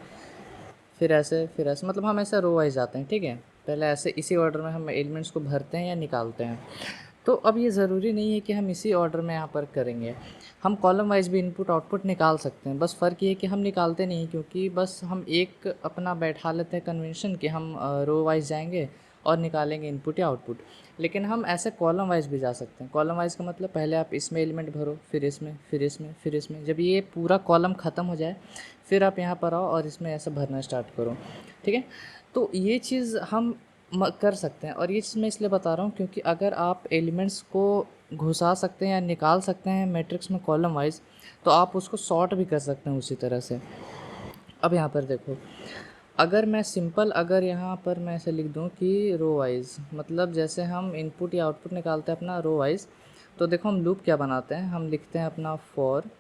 फिर ऐसे, फिर ऐसे, मतलब हम ऐसे रो वाइज जाते हैं, ठीक है। पहले ऐसे इसी ऑर्डर में हम एलिमेंट्स को भरते हैं या निकालते हैं। तो अब ये ज़रूरी नहीं है कि हम इसी ऑर्डर में यहाँ पर करेंगे, हम कॉलम वाइज भी इनपुट आउटपुट निकाल सकते हैं। बस फ़र्क ये है कि हम निकालते नहीं, क्योंकि बस हम एक अपना बैठा लेते हैं कन्वेंशन कि हम रो वाइज जाएंगे और निकालेंगे इनपुट या आउटपुट। लेकिन हम ऐसे कॉलम वाइज भी जा सकते हैं। कॉलम वाइज का मतलब पहले आप इसमें एलिमेंट भरो, फिर इसमें, फिर इसमें, फिर इसमें, जब ये पूरा कॉलम ख़त्म हो जाए फिर आप यहाँ पर आओ और इसमें ऐसे भरना स्टार्ट करो, ठीक है। तो ये चीज़ हम कर सकते हैं, और ये चीज़ मैं इसलिए बता रहा हूँ क्योंकि अगर आप एलिमेंट्स को घुसा सकते हैं या निकाल सकते हैं मैट्रिक्स में कॉलम वाइज, तो आप उसको सॉर्ट भी कर सकते हैं उसी तरह से। अब यहाँ पर देखो, अगर मैं सिंपल अगर यहाँ पर मैं ऐसे लिख दूँ कि रो वाइज, मतलब जैसे हम इनपुट या आउटपुट निकालते हैं अपना रो वाइज, तो देखो हम लूप क्या बनाते हैं, हम लिखते हैं अपना for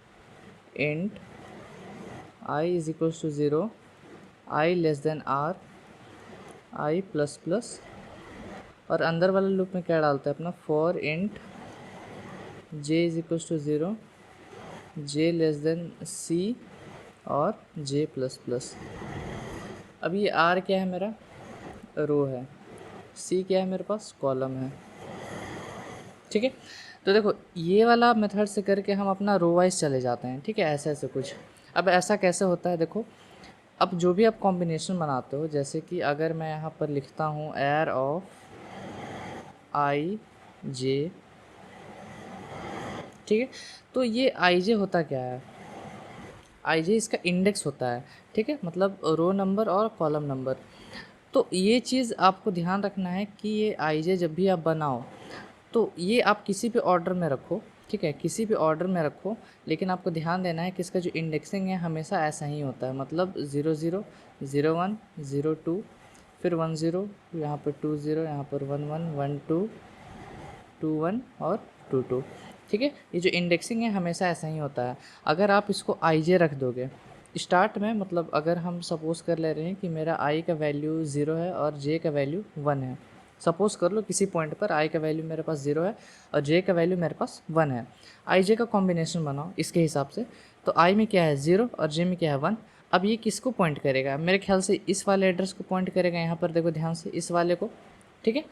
int i is equals to 0, i less than are, i plus plus, और अंदर वाले लूप में क्या डालते हैं अपना for int j is equals to 0, j less than C और जे प्लस प्लस। अब ये आर क्या है मेरा, रो है, सी क्या है मेरे पास, कॉलम है। ठीक है, तो देखो ये वाला मेथड से करके हम अपना रो वाइज चले जाते हैं। ठीक है, ऐसे ऐसे कुछ। अब ऐसा कैसे होता है, देखो अब जो भी आप कॉम्बिनेशन बनाते हो, जैसे कि अगर मैं यहाँ पर लिखता हूँ एयर ऑफ आई जे, ठीक है, तो ये आई जे होता क्या है, आई जे इसका इंडेक्स होता है। ठीक है, मतलब रो नंबर और कॉलम नंबर। तो ये चीज़ आपको ध्यान रखना है कि ये आई जे जब भी आप बनाओ तो ये आप किसी भी ऑर्डर में रखो। ठीक है, किसी भी ऑर्डर में रखो, लेकिन आपको ध्यान देना है कि इसका जो इंडेक्सिंग है हमेशा ऐसा ही होता है, मतलब 00, 01, 02, फिर 10, यहाँ पर 20, यहाँ पर 11, 12, 21 और 22। ठीक है, ये जो इंडेक्सिंग है हमेशा ऐसा ही होता है। अगर आप इसको आई जे रख दोगे स्टार्ट में, मतलब अगर हम सपोज़ कर ले रहे हैं कि मेरा आई का वैल्यू 0 है और जे का वैल्यू 1 है, सपोज़ कर लो किसी पॉइंट पर आई का वैल्यू मेरे पास 0 है और जे का वैल्यू मेरे पास 1 है। आई जे का कॉम्बिनेशन बनाओ इसके हिसाब से, तो आई में क्या है 0 और जे में क्या है 1। अब ये किसको पॉइंट करेगा, मेरे ख्याल से इस वाले एड्रेस को पॉइंट करेगा, यहाँ पर देखो ध्यान से इस वाले को। ठीक है,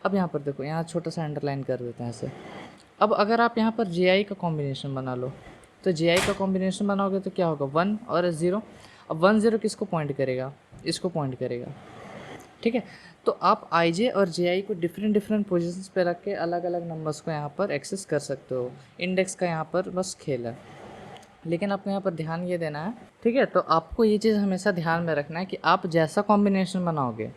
अब यहाँ पर देखो, यहाँ छोटा सा अंडरलाइन कर देते हैं ऐसे। अब अगर आप यहाँ पर जे आई का कॉम्बिनेशन बना लो, तो जे आई का कॉम्बिनेशन बनाओगे तो क्या होगा 1 और 0। अब 1 0 किसको पॉइंट करेगा, इसको पॉइंट करेगा। ठीक है, तो आप आई जे और जे आई को डिफरेंट डिफरेंट पोजीशंस पे रख के अलग अलग नंबर्स को यहाँ पर एक्सेस कर सकते हो। इंडेक्स का यहाँ पर बस खेल है, लेकिन आपको यहाँ पर ध्यान ये देना है। ठीक है, तो आपको ये चीज़ हमेशा ध्यान में रखना है कि आप जैसा कॉम्बिनेशन बनाओगे,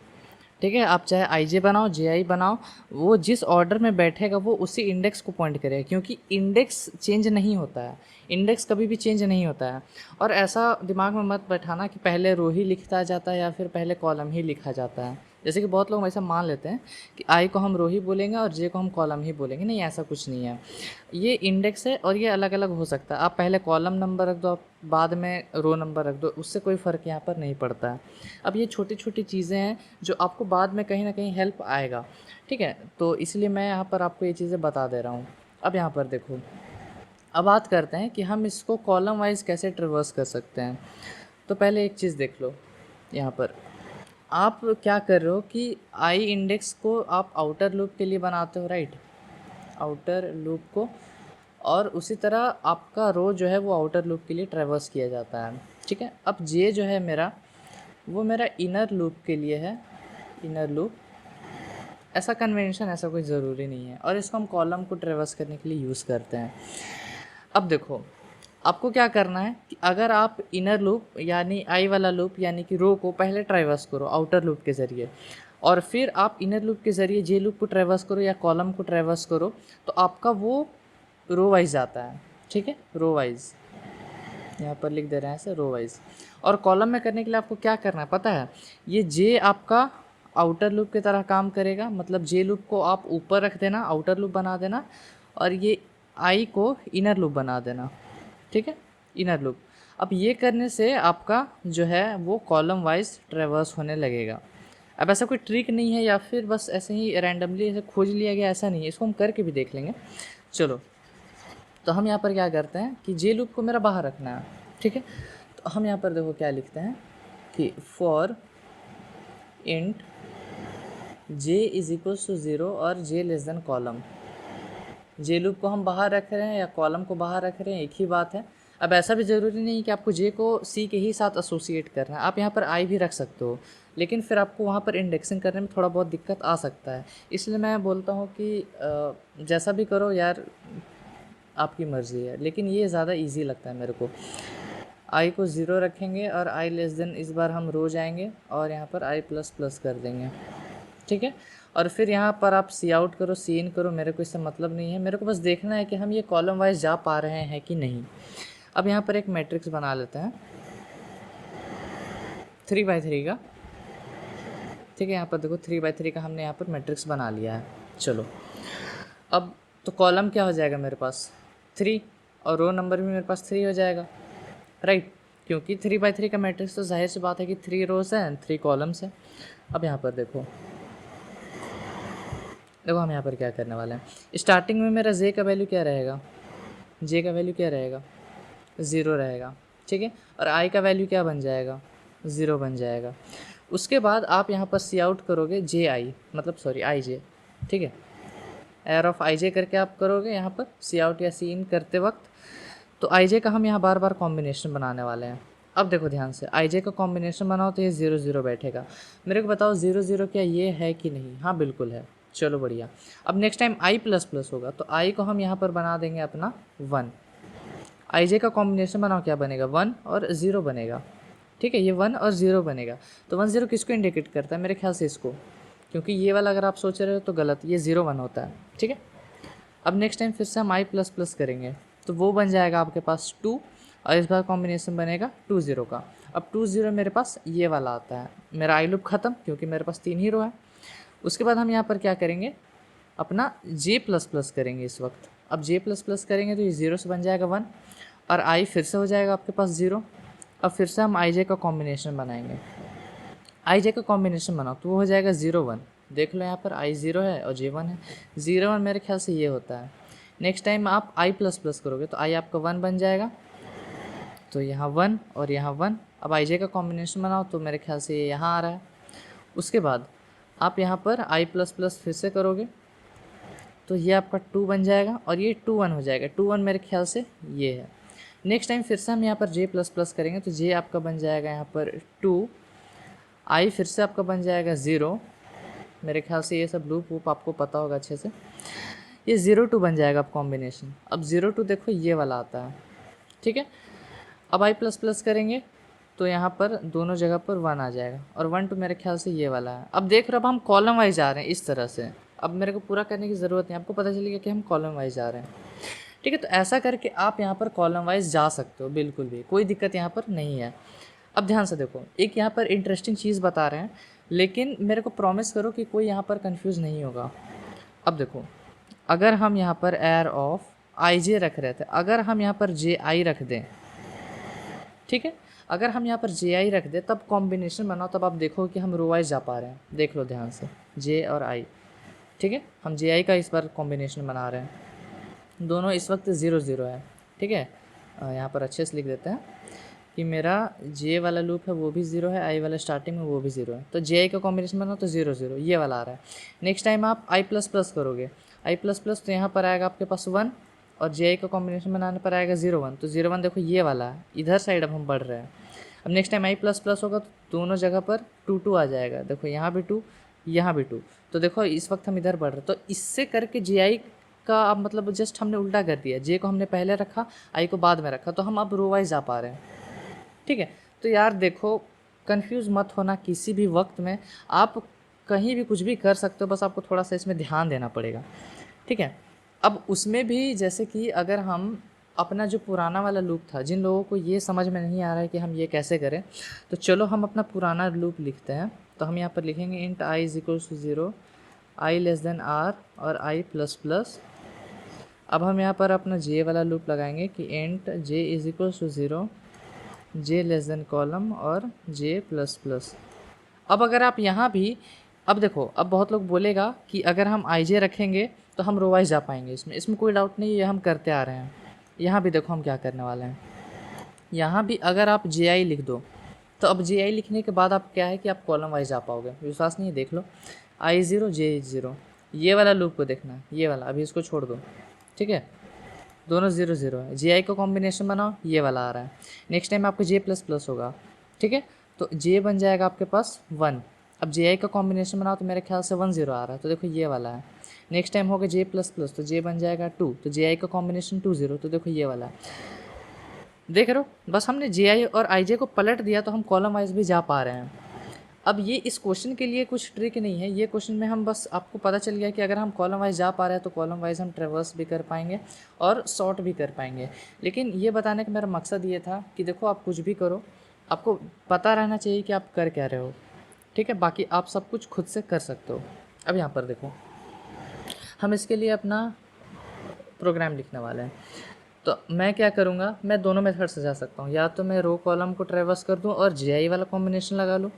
ठीक है, आप चाहे आई जे बनाओ जे आई बनाओ, वो जिस ऑर्डर में बैठेगा वो उसी इंडेक्स को पॉइंट करेगा, क्योंकि इंडेक्स चेंज नहीं होता है, इंडेक्स कभी भी चेंज नहीं होता है। और ऐसा दिमाग में मत बैठाना कि पहले रो ही लिखा जाता है या फिर पहले कॉलम ही लिखा जाता है। जैसे कि बहुत लोग ऐसा मान लेते हैं कि आई को हम रो ही बोलेंगे और जे को हम कॉलम ही बोलेंगे, नहीं ऐसा कुछ नहीं है। ये इंडेक्स है और ये अलग अलग हो सकता है, आप पहले कॉलम नंबर रख दो, आप बाद में रो नंबर रख दो, उससे कोई फ़र्क यहाँ पर नहीं पड़ता है। अब ये छोटी छोटी चीज़ें हैं जो आपको बाद में कहीं ना कहीं हेल्प आएगा। ठीक है, तो इसलिए मैं यहाँ पर आपको ये चीज़ें बता दे रहा हूँ। अब यहाँ पर देखो, अब बात करते हैं कि हम इसको कॉलम वाइज कैसे ट्रिवर्स कर सकते हैं। तो पहले एक चीज़ देख लो, यहाँ पर आप क्या कर रहे हो कि आई इंडेक्स को आप आउटर लूप के लिए बनाते हो, राइट, आउटर लूप को, और उसी तरह आपका रो जो है वो आउटर लूप के लिए ट्रैवर्स किया जाता है। ठीक है, अब जे जो है मेरा, वो मेरा इनर लूप के लिए है, इनर लूप। ऐसा कन्वेंशन, ऐसा कोई ज़रूरी नहीं है, और इसको हम कॉलम को ट्रैवर्स करने के लिए यूज़ करते हैं। अब देखो आपको क्या करना है कि अगर आप इनर लूप यानी आई वाला लूप यानी कि रो को पहले ट्रैवर्स करो आउटर लूप के ज़रिए, और फिर आप इनर लूप के ज़रिए जे लूप को ट्रैवर्स करो या कॉलम को ट्रैवर्स करो, तो आपका वो रो वाइज आता है। ठीक है, रो वाइज यहाँ पर लिख दे रहे हैं ऐसे, रो वाइज। और कॉलम में करने के लिए आपको क्या करना है पता है, ये जे आपका आउटर लूप की तरह काम करेगा, मतलब जे लूप को आप ऊपर रख देना, आउटर लूप बना देना, और ये आई को इनर लूप बना देना। ठीक है, इनर लूप। अब ये करने से आपका जो है वो कॉलम वाइज ट्रेवर्स होने लगेगा। अब ऐसा कोई ट्रिक नहीं है या फिर बस ऐसे ही रैंडमली ऐसे खोज लिया गया, ऐसा नहीं है, इसको हम करके भी देख लेंगे। चलो, तो हम यहाँ पर क्या करते हैं कि जे लूप को मेरा बाहर रखना है। ठीक है, तो हम यहाँ पर देखो क्या लिखते हैं कि for int j is equals to 0 और j less than column. J loop को हम बाहर रख रहे हैं या कॉलम को बाहर रख रहे हैं, एक ही बात है। अब ऐसा भी ज़रूरी नहीं कि आपको जे को सी के ही साथ एसोसिएट करना है, आप यहाँ पर आई भी रख सकते हो, लेकिन फिर आपको वहाँ पर इंडेक्सिंग करने में थोड़ा बहुत दिक्कत आ सकता है। इसलिए मैं बोलता हूँ कि जैसा भी करो यार, आपकी मर्ज़ी है, लेकिन ये ज़्यादा इजी लगता है मेरे को। आई को 0 रखेंगे और आई लेस देन, इस बार हम रो जाएंगे और यहाँ पर आई प्लस प्लस कर देंगे। ठीक है, और फिर यहाँ पर आप सी आउट करो सी इन करो, मेरे को इससे मतलब नहीं है, मेरे को बस देखना है कि हम ये कॉलम वाइज जा पा रहे हैं कि नहीं। अब यहाँ पर एक मैट्रिक्स बना लेते हैं 3x3 का। ठीक है, यहाँ पर देखो 3x3 का हमने यहाँ पर मैट्रिक्स बना लिया है। चलो, अब तो कॉलम क्या हो जाएगा मेरे पास 3, और रो नंबर भी मेरे पास 3 हो जाएगा, राइट, क्योंकि 3x3 का मैट्रिक्स तो जाहिर सी बात है कि 3 रोज हैं 3 कॉलम्स हैं। अब यहाँ पर देखो हम यहाँ पर क्या करने वाले हैं, स्टार्टिंग में मेरा जे का वैल्यू क्या रहेगा, जे का वैल्यू क्या रहेगा 0 रहेगा। ठीक है, और आई का वैल्यू क्या बन जाएगा, 0 बन जाएगा। उसके बाद आप यहाँ पर सी आउट करोगे जे आई, मतलब सॉरी आई जे, ठीक है, एयर ऑफ आई जे करके आप करोगे यहाँ पर सी आउट या सी इन करते वक्त। तो आई जे का हम यहाँ बार बार कॉम्बिनेशन बनाने वाले हैं। अब देखो ध्यान से, आई जे का कॉम्बिनेशन बनाओ तो ये 0 0 बैठेगा। मेरे को बताओ 0 0 क्या ये है कि नहीं, हाँ बिल्कुल है, चलो बढ़िया। अब next time I plus plus होगा तो आई को हम यहाँ पर बना देंगे अपना 1। आई जे का कॉम्बिनेशन बनाओ, क्या बनेगा, 1 और 0 बनेगा, ठीक है, ये 1 और 0 बनेगा। तो 1 0 किसको इंडिकेट करता है, मेरे ख्याल से इसको, क्योंकि ये वाला अगर आप सोच रहे हो तो गलत, ये 0 1 होता है, ठीक है। अब नेक्स्ट टाइम फिर से हम आई प्लस प्लस करेंगे तो वो बन जाएगा आपके पास 2, और इस बार कॉम्बिनेशन बनेगा 2 0 का। अब 2 0 मेरे पास ये वाला आता है, मेरा आई लूप ख़त्म क्योंकि मेरे पास 3 ही रो है। उसके बाद हम यहाँ पर क्या करेंगे, अपना जे प्लस प्लस करेंगे इस वक्त। अब जे प्लस प्लस करेंगे तो ये 0 से बन जाएगा 1, और आई फिर से हो जाएगा आपके पास 0। अब फिर से हम आई जे का कॉम्बिनेशन बनाएंगे, आई जे का कॉम्बिनेशन बनाओ तो वो हो जाएगा 0 1। देख लो यहाँ पर आई 0 है और जे 1 है, 0 1 मेरे ख्याल से ये होता है। नेक्स्ट टाइम आप आई प्लस प्लस करोगे तो आई आपका 1 बन जाएगा, तो यहाँ 1 और यहाँ 1। अब आई जे का कॉम्बिनेशन बनाओ तो मेरे ख्याल से ये यहाँ आ रहा है। उसके बाद आप यहाँ पर आई प्लस प्लस फिर से करोगे तो ये आपका 2 बन जाएगा, और ये 2 1 हो जाएगा, 2 1 मेरे ख्याल से ये है। नेक्स्ट टाइम फिर से हम यहाँ पर जे प्लस प्लस करेंगे तो जे आपका बन जाएगा यहाँ पर 2, आई फिर से आपका बन जाएगा 0। मेरे ख्याल से ये सब लूप वूप आपको पता होगा अच्छे से। ये 0 2 बन जाएगा अब कॉम्बिनेशन। अब 0 2 देखो ये वाला आता है, ठीक है। अब आई प्लस प्लस करेंगे तो यहाँ पर दोनों जगह पर 1 आ जाएगा, और 1 2 मेरे ख्याल से ये वाला है। अब देख रहे हो, अब हम कॉलम वाइज जा रहे हैं इस तरह से। अब मेरे को पूरा करने की ज़रूरत नहीं, आपको पता चलेगा कि हम कॉलम वाइज जा रहे हैं, ठीक है। तो ऐसा करके आप यहाँ पर कॉलम वाइज जा सकते हो, बिल्कुल भी कोई दिक्कत यहाँ पर नहीं है। अब ध्यान से देखो, एक यहाँ पर इंटरेस्टिंग चीज़ बता रहे हैं, लेकिन मेरे को प्रॉमिस करो कि कोई यहाँ पर कंफ्यूज नहीं होगा। अब देखो, अगर हम यहाँ पर एयर ऑफ आई जे रख रहे थे, अगर हम यहाँ पर जे आई रख दें, ठीक है, अगर हम यहाँ पर जे आई रख दें तब कॉम्बिनेशन बनाओ, तब आप देखो कि हम रो वाइज जा पा रहे हैं। देख लो ध्यान से, जे और आई, ठीक है, हम जे आई का इस बार कॉम्बिनेशन बना रहे हैं। दोनों इस वक्त 0 0 है, ठीक है। यहाँ पर अच्छे से लिख देते हैं कि मेरा जे वाला लूप है वो भी 0 है, आई वाला स्टार्टिंग में वो भी 0 है। तो जे आई का कॉम्बिनेशन बनाओ तो 0 0 ये वाला आ रहा है। नेक्स्ट टाइम आप आई प्लस प्लस करोगे, आई प्लस प्लस तो यहाँ पर आएगा आपके पास 1, और जे आई का कॉम्बिनेशन बनाने पर आएगा 0 1। तो 0 1 देखो ये वाला है, इधर साइड अब हम बढ़ रहे हैं। अब next time I plus plus होगा तो दोनों जगह पर 2 2 आ जाएगा। देखो यहाँ भी 2, यहाँ भी 2। तो देखो इस वक्त हम इधर बढ़ रहे हैं। तो इससे करके जे आई का अब मतलब जस्ट हमने उल्टा कर दिया, जे को हमने पहले रखा, आई को बाद में रखा, तो हम अब रो वाइज जा पा रहे हैं, ठीक है। तो यार देखो, कंफ्यूज मत होना किसी भी वक्त में, आप कहीं भी कुछ भी कर सकते हो, बस आपको थोड़ा सा इसमें ध्यान देना पड़ेगा, ठीक है। अब उसमें भी जैसे कि अगर हम अपना जो पुराना वाला लूप था, जिन लोगों को ये समझ में नहीं आ रहा है कि हम ये कैसे करें, तो चलो हम अपना पुराना लूप लिखते हैं। तो हम यहाँ पर लिखेंगे int i is equals to 0, i less than r और आई प्लस प्लस। अब हम यहाँ पर अपना जे वाला लूप लगाएंगे कि int j is equals to 0, j less than column और जे प्लस प्लस। अब अगर आप यहाँ भी, अब देखो, अब बहुत लोग बोलेगा कि अगर हम आई जे रखेंगे तो हम रो वाइज जा पाएंगे, इसमें कोई डाउट नहीं है, ये हम करते आ रहे हैं। यहाँ भी देखो हम क्या करने वाले हैं, यहाँ भी अगर आप जे आई लिख दो तो अब जे आई लिखने के बाद आप क्या है कि आप कॉलम वाइज जा पाओगे। विश्वास नहीं है, देख लो, आई 0 जे 0, ये वाला लूप को देखना है, ये वाला, अभी इसको छोड़ दो, ठीक है। दोनों 0 0 है, जे आई का कॉम्बिनेशन बनाओ, ये वाला आ रहा है। नेक्स्ट टाइम आपको जे प्लस प्लस होगा, ठीक है, तो जे बन जाएगा आपके पास 1। अब जे आई का कॉम्बिनेशन बनाओ तो मेरे ख्याल से 1 0 आ रहा है, तो देखो ये वाला है। नेक्स्ट टाइम होगा जे प्लस प्लस, तो जे बन जाएगा 2, तो जे आई का कॉम्बिनेशन 2 0, तो देखो ये वाला है। देख रहे हो, बस हमने जे आई और आई जे को पलट दिया तो हम कॉलम वाइज भी जा पा रहे हैं। अब ये इस क्वेश्चन के लिए कुछ ट्रिक नहीं है, ये क्वेश्चन में हम बस आपको पता चल गया कि अगर हम कॉलम वाइज जा पा रहे हैं तो कॉलम वाइज हम ट्रेवर्स भी कर पाएंगे और सॉर्ट भी कर पाएंगे। लेकिन ये बताने का मेरा मकसद ये था कि देखो, आप कुछ भी करो, आपको पता रहना चाहिए कि आप कर क्या रहे हो, ठीक है। बाकी आप सब कुछ खुद से कर सकते हो। अब यहाँ पर देखो, हम इसके लिए अपना प्रोग्राम लिखने वाले हैं। तो मैं क्या करूँगा, मैं दोनों मेथड से जा सकता हूँ, या तो मैं रो कॉलम को ट्रेवर्स कर दूँ और जे आई वाला कॉम्बिनेशन लगा लूँ,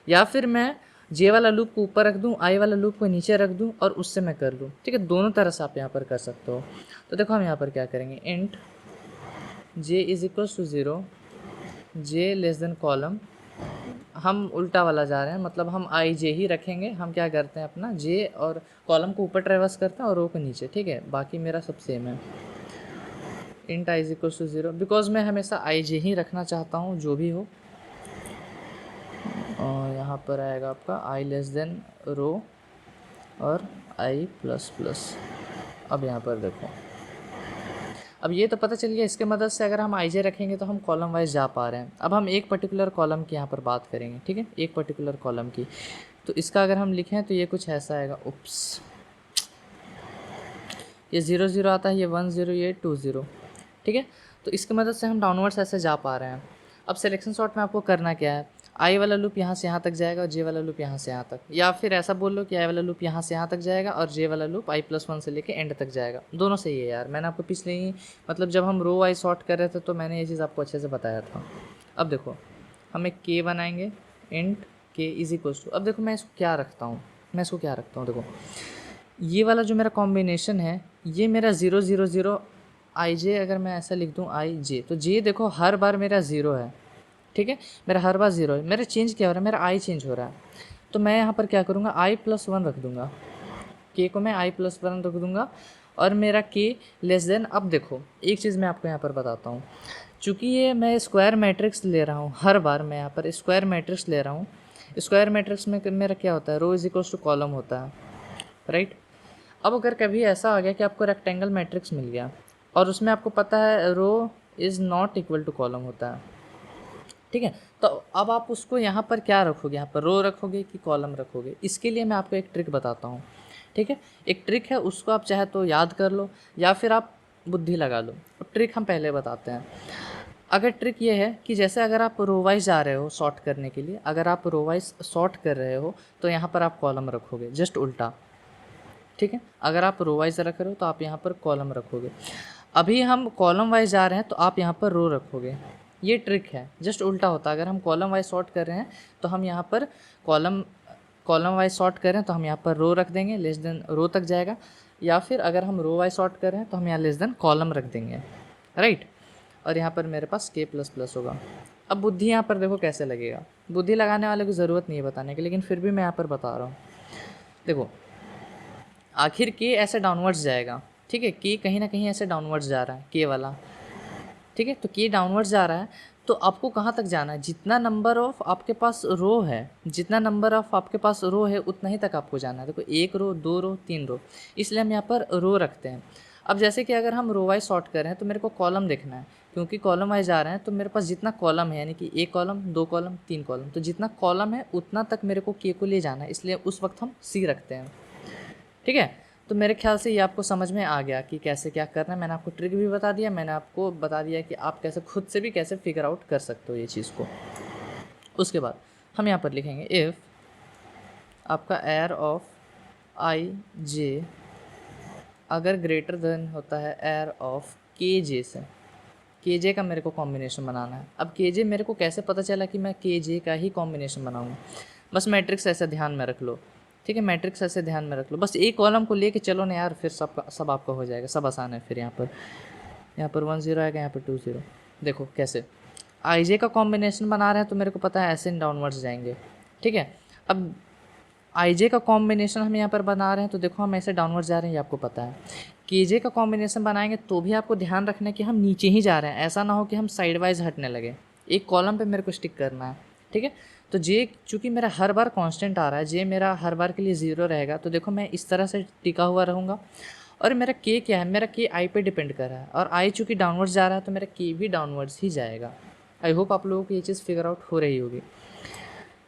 या फिर मैं जे वाला लूप को ऊपर रख दूँ, आई वाला लूप को नीचे रख दूँ और उससे मैं कर लूँ, ठीक है। दोनों तरह से आप यहाँ पर कर सकते हो। तो देखो हम यहाँ पर क्या करेंगे, int j is equals to 0, j less than column, हम उल्टा वाला जा रहे हैं, मतलब हम आई जे ही रखेंगे। हम क्या करते हैं अपना जे और कॉलम को ऊपर ट्रेवर्स करते हैं और रो को नीचे, ठीक है। बाकी मेरा सब सेम है। Int i is equal to 0, because मैं हमेशा आई जे ही रखना चाहता हूँ जो भी हो। और यहाँ पर आएगा आपका आई लेस देन रो और आई प्लस प्लस। अब यहाँ पर देखो, अब ये तो पता चल गया, इसके मदद से अगर हम आई जे रखेंगे तो हम कॉलम वाइज जा पा रहे हैं। अब हम एक पर्टिकुलर कॉलम की यहाँ पर बात करेंगे, ठीक है, एक पर्टिकुलर कॉलम की। तो इसका अगर हम लिखें तो ये कुछ ऐसा आएगा, उप्स, ये 0 0 आता है, ये 1 0, ये 2 0, ठीक है। तो इसकी मदद से हम डाउनवर्ड्स ऐसे जा पा रहे हैं। अब सिलेक्शन सॉर्ट में आपको करना क्या है, आई वाला लूप यहाँ से यहाँ तक जाएगा और जे वाला लूप यहाँ से यहाँ तक, या फिर ऐसा बोल लो कि आई वाला लूप यहाँ से यहाँ तक जाएगा और जे वाला लूप i+1 से लेके एंड तक जाएगा। दोनों सही है यार, मैंने आपको पिछले ही मतलब जब हम रो वाइज सॉर्ट कर रहे थे तो मैंने ये चीज़ आपको अच्छे से बताया था। अब देखो हम एक के बनाएंगे, int k is equals to, अब देखो मैं इसको क्या रखता हूँ, देखो ये वाला जो मेरा कॉम्बिनेशन है ये मेरा 0 0 0 आई जे, अगर मैं ऐसा लिख दूँ आई जे, तो जे देखो हर बार मेरा 0 है, ठीक है, मेरा हर बार 0 है। मेरा चेंज क्या हो रहा है, मेरा आई चेंज हो रहा है। तो मैं यहाँ पर क्या करूँगा, i+1 रख दूँगा, के को मैं i+1 रख दूँगा और मेरा के लेस देन। अब देखो एक चीज़ मैं आपको यहाँ पर बताता हूँ, चूँकि ये मैं स्क्वायर मैट्रिक्स ले रहा हूँ, हर बार मैं यहाँ पर स्क्वायर मैट्रिक्स ले रहा हूँ। स्क्वायर मैट्रिक्स में मेरा क्या होता है, रो इज इक्वल्स टू कॉलम होता है, राइट। अब अगर कभी ऐसा आ गया कि आपको रेक्टेंगल मैट्रिक्स मिल गया और उसमें आपको पता है row is not equal to column होता है, ठीक है, तो अब आप उसको यहाँ पर क्या रखोगे, यहाँ पर रो रखोगे कि कॉलम रखोगे। इसके लिए मैं आपको एक ट्रिक बताता हूँ, ठीक है। एक ट्रिक है, उसको आप चाहे तो याद कर लो या फिर आप बुद्धि लगा लो। अब ट्रिक हम पहले बताते हैं। अगर ट्रिक ये है कि जैसे अगर आप रो वाइज जा रहे हो सॉर्ट करने के लिए, अगर आप रो वाइज सॉर्ट कर रहे हो तो यहाँ पर आप कॉलम रखोगे, जस्ट उल्टा, ठीक है। अगर आप रो वाइज रख रहे हो तो आप यहाँ पर कॉलम रखोगे। अभी हम कॉलम वाइज जा रहे हैं तो आप यहाँ पर रो रखोगे। ये ट्रिक है, जस्ट उल्टा होता है। अगर हम कॉलम वाइज सॉर्ट कर रहे हैं तो हम यहाँ पर कॉलम वाइज सॉर्ट कर रहे हैं तो हम यहाँ पर रो रख देंगे, लेस देन रो तक जाएगा। या फिर अगर हम रो वाइज सॉर्ट कर रहे हैं तो हम यहाँ लेस देन कॉलम रख देंगे, राइट। और यहाँ पर मेरे पास k++ होगा। अब बुद्धि यहाँ पर देखो कैसे लगेगा, बुद्धि लगाने वाले को ज़रूरत नहीं है बताने की, लेकिन फिर भी मैं यहाँ पर बता रहा हूँ। देखो आखिर के ऐसे डाउनवर्ड्स जाएगा, ठीक है, के कहीं ना कहीं ऐसे डाउनवर्ड्स जा रहा है, के वाला, ठीक है। तो के डाउनवर्ड्स जा रहा है तो आपको कहाँ तक जाना है, जितना नंबर ऑफ आपके पास रो है, जितना नंबर ऑफ आपके पास रो है उतना ही तक आपको जाना है। देखो 1 रो 2 रो 3 रो, इसलिए हम यहाँ पर रो रखते हैं। अब जैसे कि अगर हम रो वाइज सॉर्ट कर रहे हैं तो मेरे को कॉलम देखना है, क्योंकि कॉलम वाइज जा रहे हैं तो मेरे पास जितना कॉलम है, यानी कि 1 कॉलम 2 कॉलम 3 कॉलम, तो जितना कॉलम है उतना तक मेरे को के को ले जाना है, इसलिए उस वक्त हम सी रखते हैं, ठीक है। तो मेरे ख्याल से ये आपको समझ में आ गया कि कैसे क्या करना है। मैंने आपको ट्रिक भी बता दिया, मैंने आपको बता दिया कि आप कैसे खुद से भी कैसे फिगर आउट कर सकते हो ये चीज़ को। उसके बाद हम यहाँ पर लिखेंगे इफ़ आपका एयर ऑफ आई जे अगर ग्रेटर देन होता है एयर ऑफ के जे से, के जे का मेरे को कॉम्बिनेशन बनाना है। अब के जे मेरे को कैसे पता चला कि मैं के जे का ही कॉम्बिनेशन बनाऊँगा, बस मैट्रिक्स ऐसे ध्यान में रख लो, ठीक है, मैट्रिक्स ऐसे ध्यान में रख लो, बस एक कॉलम को लेके चलो ना यार, फिर सब आपका हो जाएगा, सब आसान है। फिर यहाँ पर 1 0 आएगा, यहाँ पर 2 0। देखो कैसे आई जे का कॉम्बिनेशन बना रहे हैं तो मेरे को पता है ऐसे डाउनवर्ड्स जाएंगे, ठीक है। अब आई जे का कॉम्बिनेशन हम यहाँ पर बना रहे हैं तो देखो हम ऐसे डाउनवर्ड्स जा रहे हैं, ये आपको पता है। के जे का कॉम्बिनेशन बनाएंगे तो भी आपको ध्यान रखना है कि हम नीचे ही जा रहे हैं, ऐसा ना हो कि हम साइड वाइज हटने लगे, एक कॉलम पे मेरे को स्टिक करना है, ठीक है। तो जे चूँकि मेरा हर बार कांस्टेंट आ रहा है, जे मेरा हर बार के लिए 0 रहेगा, तो देखो मैं इस तरह से टिका हुआ रहूँगा। और मेरा के क्या है, मेरा के आई पे डिपेंड कर रहा है, और आई चूँकि डाउनवर्ड्स जा रहा है तो मेरा के भी डाउनवर्ड्स ही जाएगा। आई होप आप लोगों को ये चीज़ फिगर आउट हो रही होगी।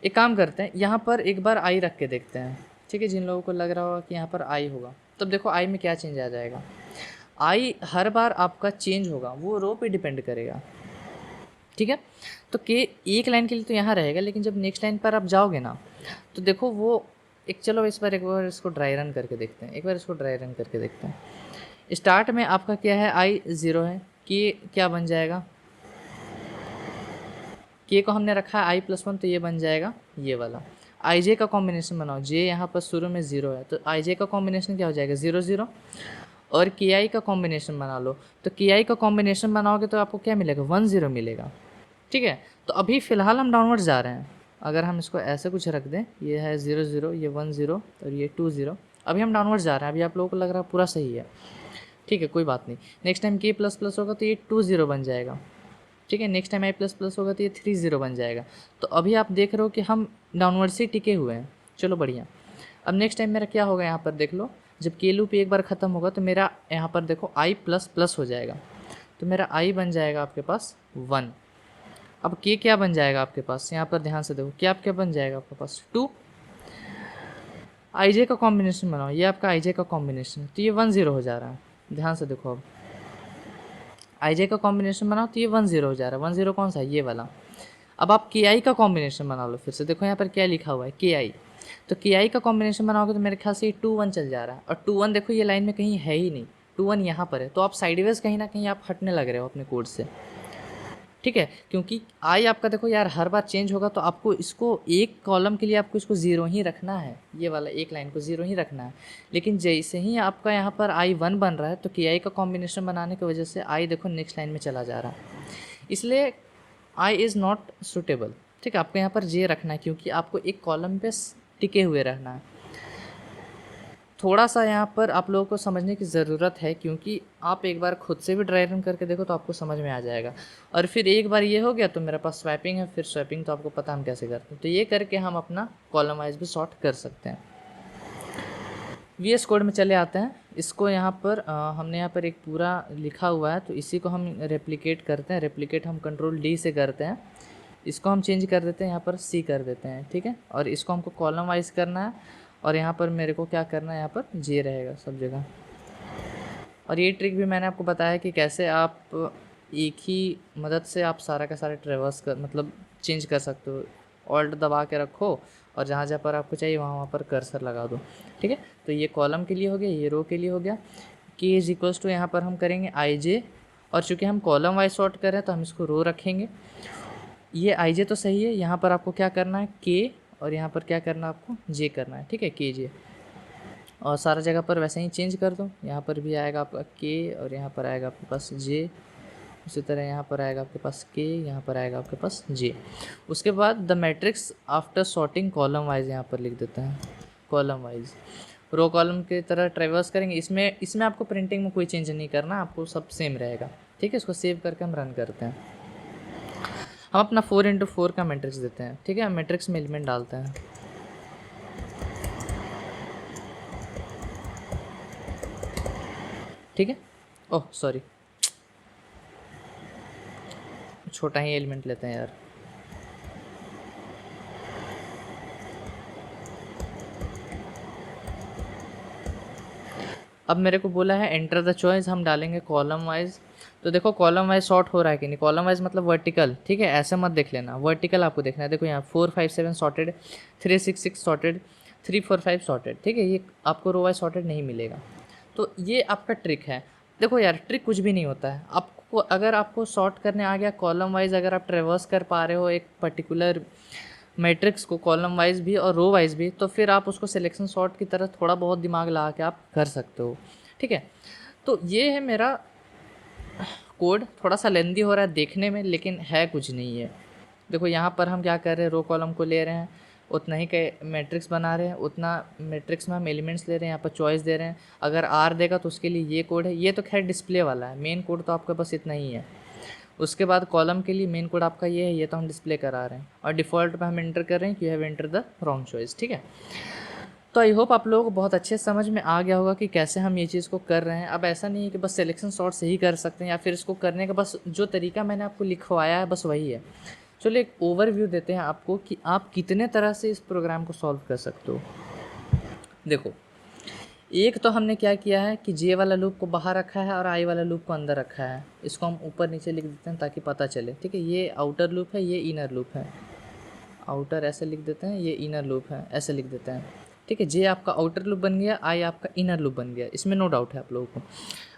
एक काम करते हैं, यहाँ पर एक बार आई रख के देखते हैं, ठीक है। जिन लोगों को लग रहा होगा कि यहाँ पर आई होगा, तब देखो आई में क्या चेंज आ जाएगा। आई हर बार आपका चेंज होगा, वो रो पे डिपेंड करेगा, ठीक है। तो के एक लाइन के लिए तो यहाँ रहेगा, लेकिन जब नेक्स्ट लाइन पर आप जाओगे ना तो देखो वो चलो एक बार इसको ड्राई रन करके देखते हैं, स्टार्ट में आपका क्या है, आई 0 है, के क्या बन जाएगा, के को हमने रखा है i+1 तो ये बन जाएगा ये वाला। आई जे का कॉम्बिनेशन बनाओ, जे यहाँ पर शुरू में 0 है तो आई जे का कॉम्बिनेशन क्या हो जाएगा 0 0, और के आई का कॉम्बिनेशन बना लो, तो के आई का कॉम्बिनेशन बनाओगे तो आपको क्या मिलेगा 1 0 मिलेगा, ठीक है। तो अभी फ़िलहाल हम डाउनवर्ड जा रहे हैं। अगर हम इसको ऐसे कुछ रख दें, ये है 0 0, ये 1 0 और ये 2 0, अभी हम डाउनवर्ड जा रहे हैं। अभी आप लोगों को लग रहा है पूरा सही है, ठीक है, कोई बात नहीं। Next time k plus plus होगा तो ये 2 0 बन जाएगा, ठीक है। Next time i plus plus होगा तो ये 3 0 बन जाएगा। तो अभी आप देख रहे हो कि हम डाउनवर्ड से टिके हुए हैं, चलो बढ़िया। अब नेक्स्ट टाइम मेरा क्या होगा, यहाँ पर देख लो, जब के लूप एक बार ख़त्म होगा तो मेरा यहाँ पर देखो i प्लस प्लस हो जाएगा, तो मेरा i बन जाएगा आपके पास 1। अब के क्या बन जाएगा आपके पास, यहाँ पर ध्यान से देखो, क्या क्या बन जाएगा आपके पास 2। आई जे का कॉम्बिनेशन बनाओ, ये आपका आई जे का कॉम्बिनेशन, तो ये 1 0 हो जा रहा है। ध्यान से देखो, अब आई जे का कॉम्बिनेशन बनाओ तो ये 1 0 हो जा रहा है। 1 0 कौन सा है, ये वाला। अब आप के आई का कॉम्बिनेशन बना लो, फिर से देखो यहाँ पर क्या लिखा हुआ है, के आई। तो के आई का कॉम्बिनेशन बनाओगे तो मेरे ख्याल से ये 2 1 चल जा रहा है, और 2 1 देखो ये लाइन में कहीं है ही नहीं, 2 1 यहाँ पर है। तो आप साइडवेज कहीं ना कहीं आप हटने लग रहे हो अपने कोड से, ठीक है। क्योंकि आई आपका देखो यार हर बार चेंज होगा, तो आपको इसको एक कॉलम के लिए आपको इसको 0 ही रखना है, ये वाला एक लाइन को 0 ही रखना है। लेकिन जैसे ही आपका यहाँ पर आई 1 बन रहा है, तो के आई का कॉम्बिनेशन बनाने की वजह से आई देखो नेक्स्ट लाइन में चला जा रहा है, इसलिए आई इज़ नॉट सुटेबल, ठीक है। आपको यहाँ पर जे रखना है, क्योंकि आपको एक कॉलम पे टिके हुए रहना है। थोड़ा सा यहाँ पर आप लोगों को समझने की ज़रूरत है, क्योंकि आप एक बार खुद से भी ड्राई रन करके देखो तो आपको समझ में आ जाएगा। और फिर एक बार ये हो गया तो मेरे पास स्वैपिंग है, फिर स्वैपिंग तो आपको पता हम कैसे करते हैं, तो ये करके हम अपना कॉलम वाइज भी सॉर्ट कर सकते हैं। वी एस कोड में चले आते हैं। इसको यहाँ पर हमने यहाँ पर एक पूरा लिखा हुआ है, तो इसी को हम रेप्लिकेट करते हैं। रेप्लिकेट हम कंट्रोल डी से करते हैं, इसको हम चेंज कर देते हैं, यहाँ पर सी कर देते हैं, ठीक है। और इसको हमको कॉलम वाइज करना है, और यहाँ पर मेरे को क्या करना है, यहाँ पर जे रहेगा सब जगह। और ये ट्रिक भी मैंने आपको बताया कि कैसे आप एक ही मदद से आप सारा का सारा ट्रेवर्स कर मतलब चेंज कर सकते हो। ऑल्ट दबा के रखो और जहाँ जहाँ पर आपको चाहिए वहाँ वहाँ पर कर्सर लगा दो, ठीक है। तो ये कॉलम के लिए हो गया, ये रो के लिए हो गया। के इज इक्वल्स टू यहाँ पर हम करेंगे आई जे, और चूँकि हम कॉलम वाइज सॉर्ट कर रहे हैं तो हम इसको रो रखेंगे। ये आई जे तो सही है, यहाँ पर आपको क्या करना है के, और यहाँ पर क्या करना है आपको जे करना है, ठीक है, के जे। और सारा जगह पर वैसे ही चेंज कर दो, यहाँ पर भी आएगा आपका के, और यहाँ पर आएगा आपके पास जे। उसी तरह यहाँ पर आएगा आपके पास के, यहाँ पर आएगा आपके पास जे। उसके बाद the matrix after sorting column wise यहाँ पर लिख देते हैं, कॉलम वाइज रो कॉलम की तरह ट्रेवर्स करेंगे। इसमें आपको प्रिंटिंग में कोई चेंज नहीं करना, आपको सब सेम रहेगा, ठीक है। इसको सेव करके हम रन करते हैं। हम अपना 4x4 का मैट्रिक्स देते हैं, ठीक है। मैट्रिक्स में एलिमेंट डालते हैं, ठीक है। ओह सॉरी, छोटा ही एलिमेंट लेते हैं यार। अब मेरे को बोला है एंटर द चॉइस, हम डालेंगे कॉलम वाइज। तो देखो कॉलम वाइज सॉर्ट हो रहा है कि नहीं, कॉलम वाइज मतलब वर्टिकल, ठीक है। ऐसे मत देख लेना, वर्टिकल आपको देखना है। देखो यहाँ 4 5 7 सॉर्टेड, 3 6 6 सॉर्टेड, 3 4 5 सॉर्टेड, ठीक है। ये आपको रो वाइज सॉर्टेड नहीं मिलेगा। तो ये आपका ट्रिक है। देखो यार ट्रिक कुछ भी नहीं होता है, आपको अगर आपको सॉर्ट करने आ गया कॉलम वाइज, अगर आप ट्रेवर्स कर पा रहे हो एक पर्टिकुलर मैट्रिक्स को कॉलम वाइज भी और रो वाइज भी, तो फिर आप उसको सिलेक्शन सॉर्ट की तरह थोड़ा बहुत दिमाग लगा के आप कर सकते हो, ठीक है। तो ये है मेरा कोड, थोड़ा सा लेंदी हो रहा है देखने में, लेकिन है कुछ नहीं है। देखो यहाँ पर हम क्या कर रहे हैं, रो कॉलम को ले रहे हैं, उतना ही के मैट्रिक्स बना रहे हैं, उतना मैट्रिक्स में हम एलिमेंट्स ले रहे हैं, यहाँ पर चॉइस दे रहे हैं। अगर आर देगा तो उसके लिए ये कोड है, ये तो खैर डिस्प्ले वाला है, मेन कोड तो आपका बस इतना ही है। उसके बाद कॉलम के लिए मेन कोड आपका ये है, ये तो हम डिस्प्ले करा रहे हैं, और डिफ़ॉल्ट पे हम एंटर कर रहे हैं कि you have enter the wrong choice, ठीक है। तो आई होप आप लोगों को बहुत अच्छे समझ में आ गया होगा कि कैसे हम ये चीज़ को कर रहे हैं। अब ऐसा नहीं है कि बस सिलेक्शन सॉर्ट से ही कर सकते हैं, या फिर इसको करने का बस जो तरीका मैंने आपको लिखवाया है बस वही है। चलिए एक ओवरव्यू देते हैं आपको कि आप कितने तरह से इस प्रोग्राम को सॉल्व कर सकते हो। देखो एक तो हमने क्या किया है कि जे वाला लूप को बाहर रखा है और आई वाला लूप को अंदर रखा है। इसको हम ऊपर नीचे लिख देते हैं ताकि पता चले, ठीक है। ये आउटर लूप है, ये इनर लूप है। आउटर ऐसे लिख देते हैं, ये इनर लूप है ऐसे लिख देते हैं, ठीक है। जे आपका आउटर लूप बन गया, आई आपका इनर लूप बन गया, इसमें नो डाउट है आप लोगों को।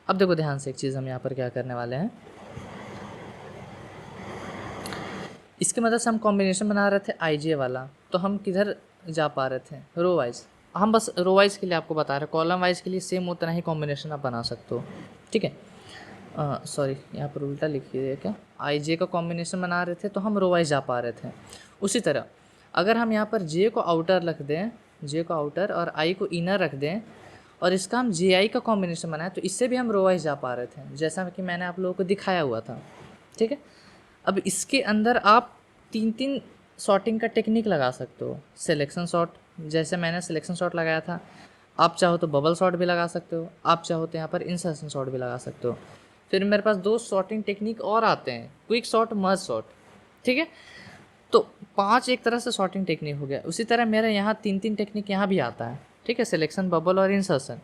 अब देखो ध्यान से एक चीज़ हम यहाँ पर क्या करने वाले हैं, इसकी मदद से हम कॉम्बिनेशन बना रहे थे आई जे वाला, तो हम किधर जा पा रहे थे, रो वाइज। हम बस रो वाइज के लिए आपको बता रहे हैं, कॉलम वाइज के लिए सेम उतना ही कॉम्बिनेशन आप बना सकते हो, ठीक है। सॉरी, यहाँ पर उल्टा लिखी है क्या, आई जे का कॉम्बिनेशन बना रहे थे तो हम रो वाइज जा पा रहे थे। उसी तरह अगर हम यहाँ पर जे को आउटर रख दें, जे को आउटर और आई को इनर रख दें और इसका हम जे आई का कॉम्बिनेशन बनाएं तो इससे भी हम रो वाइज जा पा रहे थे, जैसा कि मैंने आप लोगों को दिखाया हुआ था। ठीक है, अब इसके अंदर आप 3 सॉर्टिंग का टेक्निक लगा सकते हो। सिलेक्शन सॉर्ट, जैसे मैंने सिलेक्शन सॉर्ट लगाया था, आप चाहो तो बबल सॉर्ट भी लगा सकते हो, आप चाहो तो यहाँ पर इंसर्शन सॉर्ट भी लगा सकते हो। फिर मेरे पास 2 सॉर्टिंग टेक्निक और आते हैं, क्विक सॉर्ट, मर्ज सॉर्ट। ठीक है, तो 5 एक तरह से सॉर्टिंग टेक्निक हो गया। उसी तरह मेरे यहाँ 3 टेक्निक यहाँ भी आता है। ठीक है, सिलेक्शन, बबल और इंसर्शन।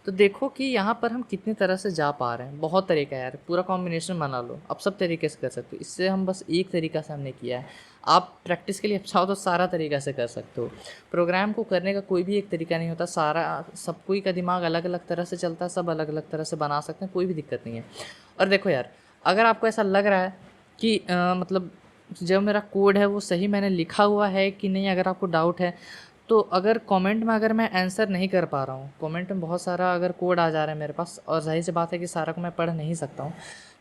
तो देखो कि यहाँ पर हम कितनी तरह से जा पा रहे हैं। बहुत तरीका है यार, पूरा कॉम्बिनेशन बना लो, अब सब तरीके से कर सकते हो। इससे हम बस एक तरीका से हमने किया है, आप प्रैक्टिस के लिए चाहो तो सारा तरीका से कर सकते हो। प्रोग्राम को करने का कोई भी एक तरीका नहीं होता, सारा सब कोई का दिमाग अलग अलग तरह से चलता है, सब अलग अलग तरह से बना सकते हैं, कोई भी दिक्कत नहीं है। और देखो यार, अगर आपको ऐसा लग रहा है कि मतलब जो मेरा कोड है वो सही मैंने लिखा हुआ है कि नहीं, अगर आपको डाउट है तो अगर कमेंट में अगर मैं आंसर नहीं कर पा रहा हूँ, कमेंट में बहुत सारा अगर कोड आ जा रहा है मेरे पास और जाहिर सी बात है कि सारा को मैं पढ़ नहीं सकता हूँ,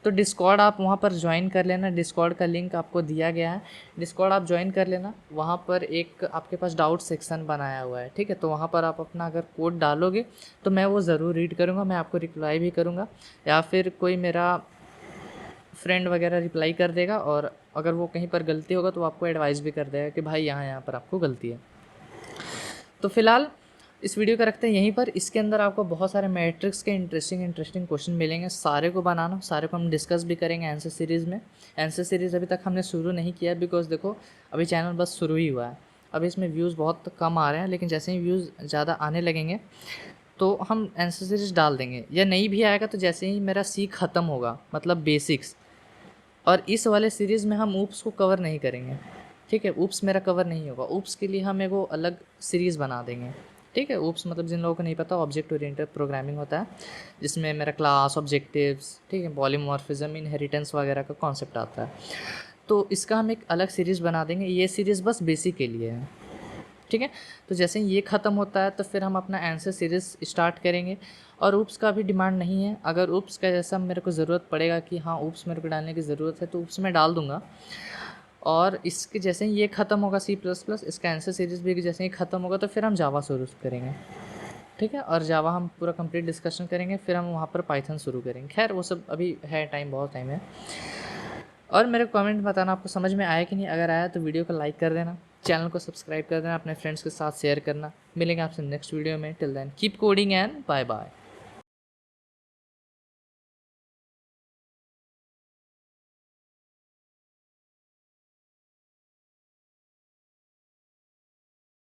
तो डिस्कॉर्ड आप वहाँ पर ज्वाइन कर लेना। डिस्कॉर्ड का लिंक आपको दिया गया है, डिस्कॉर्ड आप ज्वाइन कर लेना। वहाँ पर एक आपके पास डाउट सेक्शन बनाया हुआ है। ठीक है, तो वहाँ पर आप अपना अगर कोड डालोगे तो मैं वो ज़रूर रीड करूँगा, मैं आपको रिप्लाई भी करूँगा, या फिर कोई मेरा फ्रेंड वगैरह रिप्लाई कर देगा। और अगर वो कहीं पर गलती होगा तो आपको एडवाइस भी कर देगा कि भाई यहाँ पर आपको गलती है। तो फिलहाल इस वीडियो का रखते हैं यहीं पर। इसके अंदर आपको बहुत सारे मैट्रिक्स के इंटरेस्टिंग क्वेश्चन मिलेंगे, सारे को बनाना, सारे को हम डिस्कस भी करेंगे आंसर सीरीज़ में। आंसर सीरीज़ अभी तक हमने शुरू नहीं किया बिकॉज देखो अभी चैनल बस शुरू ही हुआ है, अभी इसमें व्यूज़ बहुत कम आ रहे हैं, लेकिन जैसे ही व्यूज़ ज़्यादा आने लगेंगे तो हम आंसर सीरीज़ डाल देंगे, या नहीं भी आएगा तो जैसे ही मेरा सी ख़त्म होगा, मतलब बेसिक्स, और इस वाले सीरीज़ में हम ऊप्स को कवर नहीं करेंगे। ठीक है, ऊप्स मेरा कवर नहीं होगा, ऊप्स के लिए हम एगो अलग सीरीज़ बना देंगे। ठीक है, ऊप्स मतलब जिन लोगों को नहीं पता, ऑब्जेक्ट ओरिएंटेड प्रोग्रामिंग होता है, जिसमें मेरा क्लास, ऑब्जेक्टिव्स, ठीक है, पॉलीमॉर्फिज्म, इनहेरिटेंस वगैरह का कॉन्सेप्ट आता है। तो इसका हम एक अलग सीरीज़ बना देंगे, ये सीरीज़ बस बेसिक के लिए है। ठीक है, तो जैसे ही ये ख़त्म होता है तो फिर हम अपना आंसर सीरीज़ स्टार्ट करेंगे। और ऊप्स का भी डिमांड नहीं है, अगर ऊप्स का जैसा मेरे को ज़रूरत पड़ेगा कि हाँ ऊप्स मेरे को डालने की ज़रूरत है तो ऊप्स मैं डाल दूँगा। और इसके जैसे ही ये ख़त्म होगा C++, इसका आंसर सीरीज़ भी जैसे ही ख़त्म होगा तो फिर हम जावा शुरू करेंगे। ठीक है, और जावा हम पूरा कंप्लीट डिस्कशन करेंगे, फिर हम वहाँ पर पाइथन शुरू करेंगे। खैर वो सब अभी है, टाइम बहुत टाइम है। और मेरे कमेंट बताना आपको समझ में आया कि नहीं, अगर आया तो वीडियो को लाइक कर देना, चैनल को सब्सक्राइब कर देना, अपने फ्रेंड्स के साथ शेयर करना। मिलेंगे आपसे नेक्स्ट वीडियो में। Till then keep coding and bye bye.